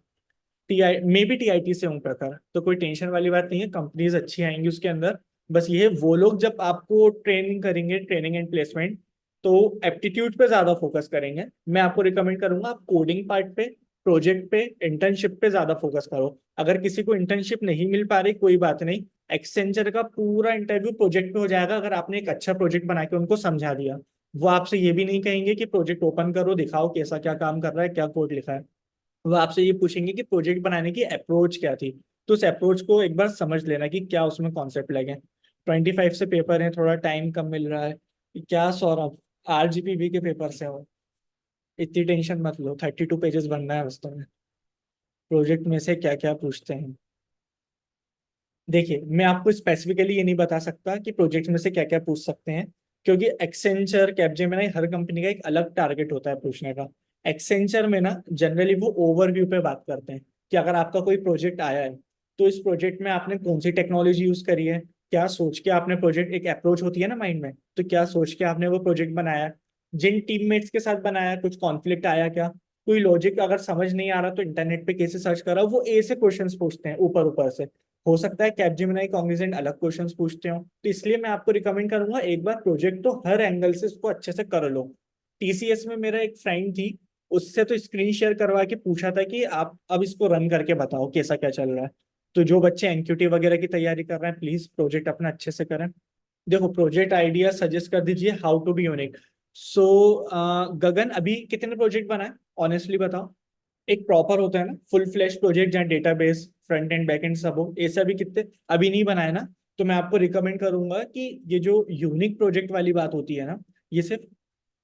मे बी टीआईटी से हूँ प्रखर, तो कोई टेंशन वाली बात नहीं है, कंपनीज अच्छी आएंगी उसके अंदर। बस ये है, वो लोग जब आपको ट्रेनिंग करेंगे, ट्रेनिंग एंड प्लेसमेंट, तो एप्टीट्यूड पे ज्यादा फोकस करेंगे। मैं आपको रिकमेंड करूंगा आप कोडिंग पार्ट पे, प्रोजेक्ट पे, इंटर्नशिप पे ज्यादा फोकस करो। अगर किसी को इंटर्नशिप नहीं मिल पा रही, कोई बात नहीं, एक्सेंचर का पूरा इंटरव्यू प्रोजेक्ट पे हो जाएगा अगर आपने एक अच्छा प्रोजेक्ट बना के उनको समझा दिया। वो आपसे ये भी नहीं कहेंगे कि प्रोजेक्ट ओपन करो दिखाओ कैसा क्या काम कर रहा है, क्या कोड लिखा है। वो आपसे ये पूछेंगे कि प्रोजेक्ट बनाने की अप्रोच क्या थी। तो उस अप्रोच को एक बार समझ लेना कि क्या उसमें कॉन्सेप्ट लगे। 25 से पेपर है, थोड़ा टाइम कम मिल रहा है। क्या सौरभ, आरजीपीवी के पेपर से हो, इतनी टेंशन मत लो, 32 पेजेस बनना है वास्तव में। प्रोजेक्ट में से क्या क्या पूछते हैं, देखिए मैं आपको स्पेसिफिकली ये नहीं बता सकता कि प्रोजेक्ट में से क्या क्या पूछ सकते हैं, क्योंकि एक्सेंचर, कैपजेमिनी, हर कंपनी का एक अलग टारगेट होता है पूछने का। एक्सेंचर में ना जनरली वो ओवरव्यू पे बात करते हैं कि अगर आपका कोई प्रोजेक्ट आया है, तो इस प्रोजेक्ट में आपने कौन सी टेक्नोलॉजी यूज करी है, क्या सोच के आपने प्रोजेक्ट, एक अप्रोच होती है ना माइंड में, तो क्या सोच के आपने वो प्रोजेक्ट बनाया, जिन टीममेट्स के साथ बनाया, कुछ कॉन्फ्लिक्ट आया क्या, कोई लॉजिक अगर समझ नहीं आ रहा तो इंटरनेट पे कैसे सर्च करा, वो ए से क्वेश्चंस पूछते हैं ऊपर ऊपर से। हो सकता है कैपजेमिनी, कॉग्निजेंट अलग क्वेश्चंस पूछते हो, तो इसलिए मैं आपको रिकमेंड करूंगा एक बार प्रोजेक्ट तो हर एंगल से इसको अच्छे से कर लो। टीसीएस में मेरा एक फ्रेंड थी, उससे तो स्क्रीन शेयर करवा के पूछा था कि आप अब इसको रन करके बताओ कैसा क्या चल रहा है। तो जो बच्चे एनक्यूटी वगैरह की तैयारी कर रहे हैं, प्लीज प्रोजेक्ट अपना अच्छे से करें। देखो प्रोजेक्ट आइडिया सजेस्ट कर दीजिए, हाउ टू बी यूनिक। सो गगन, अभी कितने प्रोजेक्ट बनाए, ऑनेस्टली बताओ। एक प्रॉपर होता है ना फुल फ्लैश प्रोजेक्ट जहाँ database, front end back and सब हो, ऐसा भी कितने अभी नहीं बनाए ना। तो मैं आपको रिकमेंड करूंगा कि ये जो यूनिक प्रोजेक्ट वाली बात होती है ना, ये सिर्फ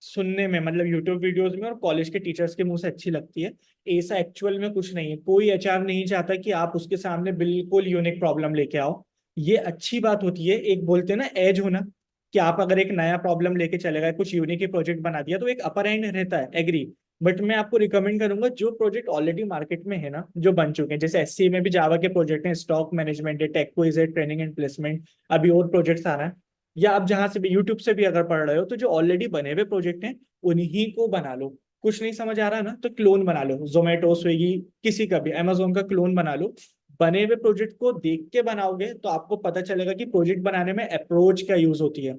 सुनने में, मतलब यूट्यूब वीडियोस में और कॉलेज के टीचर्स के मुंह से अच्छी लगती है। ऐसा एक्चुअल में कुछ नहीं है, कोई एचआर नहीं चाहता कि आप उसके सामने बिल्कुल यूनिक प्रॉब्लम लेके आओ। ये अच्छी बात होती है, एक बोलते हैं ना एज होना, कि आप अगर एक नया प्रॉब्लम लेके चले गए, कुछ यूनिक ही प्रोजेक्ट बना दिया, तो एक अपर एंड रहता है, एग्री। बट मैं आपको रिकमेंड करूंगा जो प्रोजेक्ट ऑलरेडी मार्केट में है ना, जो बन चुके हैं, जैसे एससी में भी जावा के प्रोजेक्ट हैं, स्टॉक मैनेजमेंट है, टेक क्विज है, ट्रेनिंग एंड प्लेसमेंट, अभी और प्रोजेक्ट्स आ रहा है। या आप जहां से भी यूट्यूब से भी अगर पढ़ रहे हो, तो जो ऑलरेडी बने हुए प्रोजेक्ट हैं उन्हीं को बना लो। कुछ नहीं समझ आ रहा ना, तो क्लोन बना लो, जोमेटो, स्विगी, किसी का भी, अमेजोन का क्लोन बना लो। बने हुए प्रोजेक्ट को देख के बनाओगे तो आपको पता चलेगा कि प्रोजेक्ट बनाने में अप्रोच क्या यूज होती है,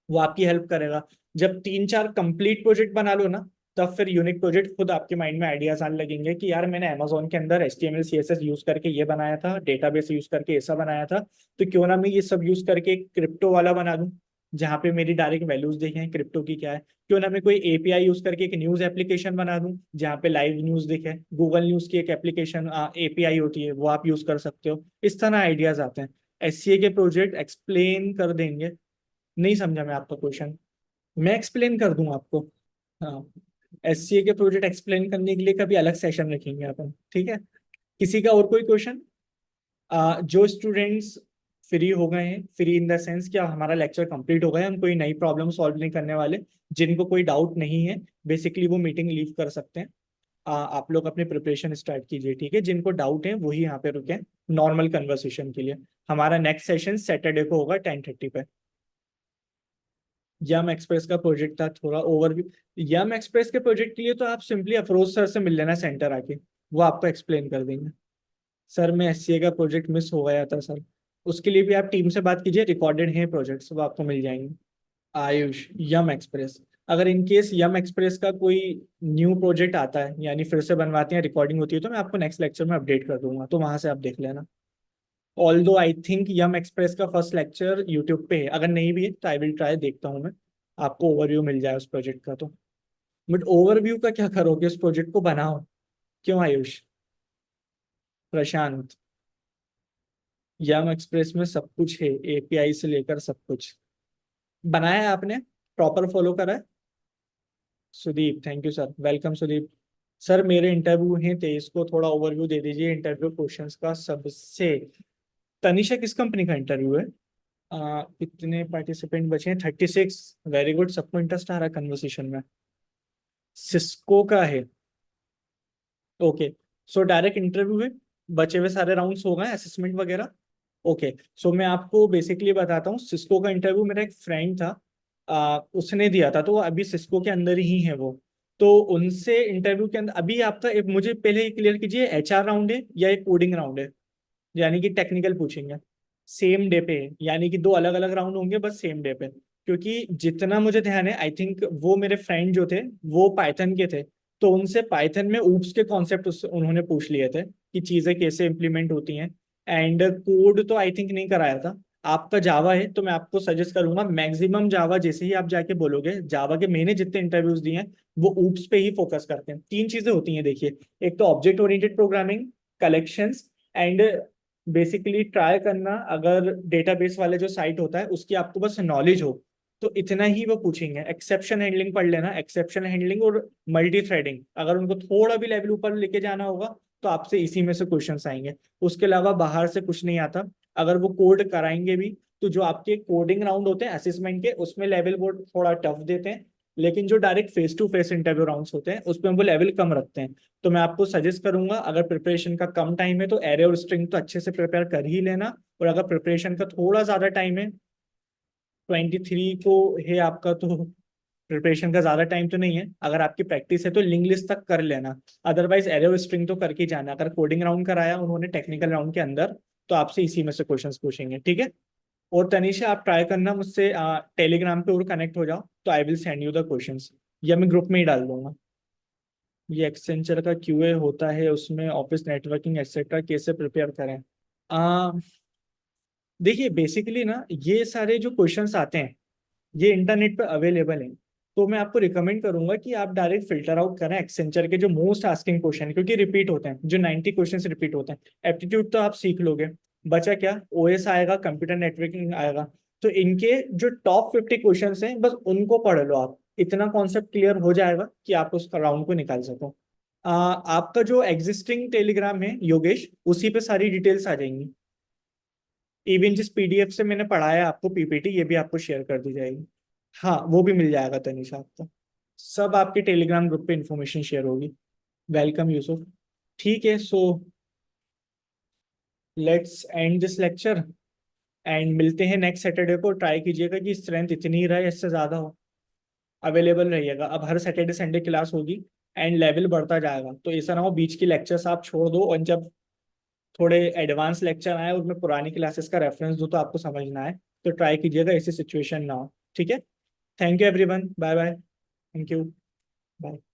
वो आपकी हेल्प करेगा। जब 3-4 कंप्लीट प्रोजेक्ट बना लो ना, तब फिर यूनिक प्रोजेक्ट खुद आपके माइंड में आइडियाज आने लगेंगे कि यार मैंने अमेजोन के अंदर HTML CSS यूज करके ये बनाया था, डेटाबेस यूज करके ऐसा बनाया था, तो क्यों ना मैं ये सब यूज करके एक क्रिप्टो वाला बना दूं, जहाँ पे मेरी डायरेक्ट वैल्यूज देखें क्रिप्टो की क्या है। क्यों ना मैं कोई API यूज करके एक न्यूज एप्लीकेशन बना दूं, जहाँ पे लाइव न्यूज दिखे। गूगल न्यूज की एक एप्लीकेशन API होती है, वो आप यूज कर सकते हो। इस तरह आइडियाज आते हैं। SCA के प्रोजेक्ट एक्सप्लेन कर देंगे। नहीं समझा मैं आपका क्वेश्चन, मैं एक्सप्लेन कर दूं आपको। हाँ, SCA के प्रोजेक्ट एक्सप्लेन करने के लिए कभी अलग सेशन रखेंगे अपन, ठीक है। किसी का और कोई क्वेश्चन? जो स्टूडेंट्स फ्री हो गए हैं, फ्री इन द सेंस क्या हमारा लेक्चर कंप्लीट हो गया है, हम कोई नई प्रॉब्लम सॉल्व नहीं करने वाले, जिनको कोई डाउट नहीं है, बेसिकली वो मीटिंग लीव कर सकते हैं। आप लोग अपनी प्रिपरेशन स्टार्ट कीजिए, ठीक है। जिनको डाउट है वही यहाँ पे रुके नॉर्मल कन्वर्सेशन के लिए। हमारा नेक्स्ट सेशन सैटरडे को होगा 10:30 पे। यम एक्सप्रेस का प्रोजेक्ट था, थोड़ा ओवरव्यू। यम एक्सप्रेस के प्रोजेक्ट के लिए तो आप सिंपली अफरोज सर से मिल लेना सेंटर आके, वो आपको एक्सप्लेन कर देंगे। सर मैं SCA का प्रोजेक्ट मिस हो गया था सर, उसके लिए भी आप टीम से बात कीजिए, रिकॉर्डेड हैं प्रोजेक्ट्स, वो आपको मिल जाएंगे। आयुष, यम एक्सप्रेस, अगर इन केस यम एक्सप्रेस का कोई न्यू प्रोजेक्ट आता है, यानी फिर से बनवाते हैं, रिकॉर्डिंग होती है, तो मैं आपको नेक्स्ट लेक्चर में अपडेट कर दूंगा, तो वहां से आप देख लेना। ऑल्दो आई थिंक यम एक्सप्रेस का फर्स्ट लेक्चर यूट्यूब पे है, अगर नहीं भी है तो आई विल ट्राई, देखता हूँ मैं, आपको ओवरव्यू मिल जाए उस प्रोजेक्ट का तो। बट ओवरव्यू का क्या करोगे, उस प्रोजेक्ट को बनाओ। क्यों आयुष? प्रशांत, यम एक्सप्रेस में सब कुछ है, API से लेकर सब कुछ बनाया है आपने, प्रॉपर फॉलो करा है। Sudeep, thank you sir, welcome Sudeep. Sir मेरे इंटरव्यू हैं 23 को, थोड़ा ओवरव्यू दे दीजिए इंटरव्यू क्वेश्चंस का सबसे। तनिषा किस कंपनी का इंटरव्यू है? कितने पार्टिसिपेंट बचे हैं? 36। वेरी गुड, सबको इंटरेस्ट आ रहा है कन्वर्सेशन में। सिस्को का है, ओके। सो डायरेक्ट इंटरव्यू है, बचे हुए सारे राउंड्स हो गए असेसमेंट वगैरह। ओके, सो मैं आपको बेसिकली बताता हूँ, सिस्को का इंटरव्यू मेरा एक फ्रेंड था, उसने दिया था, तो वो अभी सिस्को के अंदर ही है वो। तो उनसे इंटरव्यू के अंदर अभी आपका एक मुझे पहले ही क्लियर कीजिए, एचआर राउंड है या एक कोडिंग राउंड है, यानी कि टेक्निकल पूछेंगे सेम डे पे, यानी कि दो अलग अलग राउंड होंगे बस सेम डे पे? क्योंकि जितना मुझे ध्यान है आई थिंक वो मेरे फ्रेंड जो थे वो पाइथन के थे, तो उनसे पाइथन में ऊप्स के कॉन्सेप्ट उन्होंने पूछ लिए थे कि चीजें कैसे इंप्लीमेंट होती हैं। एंड कोड तो आई थिंक नहीं कराया था। आपका जावा है तो मैं आपको सजेस्ट करूंगा मैक्सिमम जावा, जैसे ही आप जाके बोलोगे जावा के मैंने जितने इंटरव्यूज दिए हैं वो ऊप्स पे ही फोकस करते हैं। तीन चीजें होती हैं देखिए, एक तो object oriented programming, collections, and basically try करना अगर डेटाबेस वाले जो साइट होता है उसकी आपको बस नॉलेज हो, तो इतना ही वो पूछेंगे। एक्सेप्शन हैंडलिंग पढ़ लेना, एक्सेप्शन हैंडलिंग और मल्टी थ्रेडिंग, अगर उनको थोड़ा भी लेवल ऊपर लेके जाना होगा तो आपसे इसी में से क्वेश्चंस आएंगे। उसके अलावा बाहर से कुछ नहीं आता। अगर वो कोड कराएंगे भी तो जो आपके कोडिंग राउंड होते हैं असेसमेंट के उसमें लेवल वो थोड़ा टफ देते हैं, लेकिन जो direct face to face interview rounds होते हैं उसमें वो लेवल कम रखते हैं। तो मैं आपको सजेस्ट करूंगा अगर प्रिपरेशन का कम टाइम है तो एरे और स्ट्रिंग तो अच्छे से प्रिपेयर कर ही लेना, और अगर प्रिपरेशन का थोड़ा ज्यादा टाइम है, 23 को है आपका, तो प्रिपरेशन का ज्यादा टाइम तो नहीं है, अगर आपकी प्रैक्टिस है तो लिंक लिस्ट तक कर लेना। अदरवाइज एरे और स्ट्रिंग तो करके ही जाना। अगर कोडिंग राउंड कराया उन्होंने टेक्निकल राउंड के अंदर तो आपसे इसी में से क्वेश्चंस पूछेंगे, ठीक है? और तनीषा आप ट्राई करना मुझसे टेलीग्राम पे और कनेक्ट हो जाओ तो I will send you the questions, या मैं ग्रुप में ही डाल दूंगा। ये एक्सेंचर का क्यूए होता है, उसमें ऑफिस नेटवर्किंग एक्सेट्रा कैसे प्रिपेयर करें? आ, देखिए बेसिकली ना ये सारे जो क्वेश्चंस आते हैं ये इंटरनेट पे अवेलेबल हैं। तो मैं आपको रिकमेंड करूंगा कि आप डायरेक्ट फिल्टर आउट करें एक्सेंचर के जो मोस्ट आस्किंग क्वेश्चन, क्योंकि रिपीट होते हैं, जो 90 क्वेश्चन रिपीट होते हैं। एप्टीट्यूड तो आप सीख लोगे, बचा क्या, ओएस आएगा, कंप्यूटर नेटवर्किंग आएगा। तो इनके जो टॉप 50 क्वेश्चन हैं बस उनको पढ़ लो आप, इतना कॉन्सेप्ट क्लियर हो जाएगा कि आप उस राउंड को निकाल सको। आपका जो एग्जिस्टिंग टेलीग्राम है योगेश, उसी पे सारी डिटेल्स आ जाएंगी। इवन जिस पीडीएफ से मैंने पढ़ाया आपको पीपीटी, ये भी आपको शेयर कर दी जाएगी। हाँ वो भी मिल जाएगा तनिषा आपको, सब आपके टेलीग्राम ग्रुप पे इंफॉर्मेशन शेयर होगी। वेलकम यूसुफ। ठीक है, so let's end this lecture and मिलते हैं नेक्स्ट सैटरडे को। ट्राई कीजिएगा कि स्ट्रेंथ इतनी ही रहे, इससे ज़्यादा हो, अवेलेबल रहिएगा। अब हर सैटरडे संडे क्लास होगी एंड लेवल बढ़ता जाएगा, तो ऐसा ना हो बीच की लेक्चर्स आप छोड़ दो और जब थोड़े एडवांस लेक्चर आए उनमें पुरानी क्लासेस का रेफरेंस दो तो आपको समझना है। तो ट्राई कीजिएगा ऐसी सिचुएशन ना हो, ठीक है? Thank you everyone, bye bye. Thank you. Bye.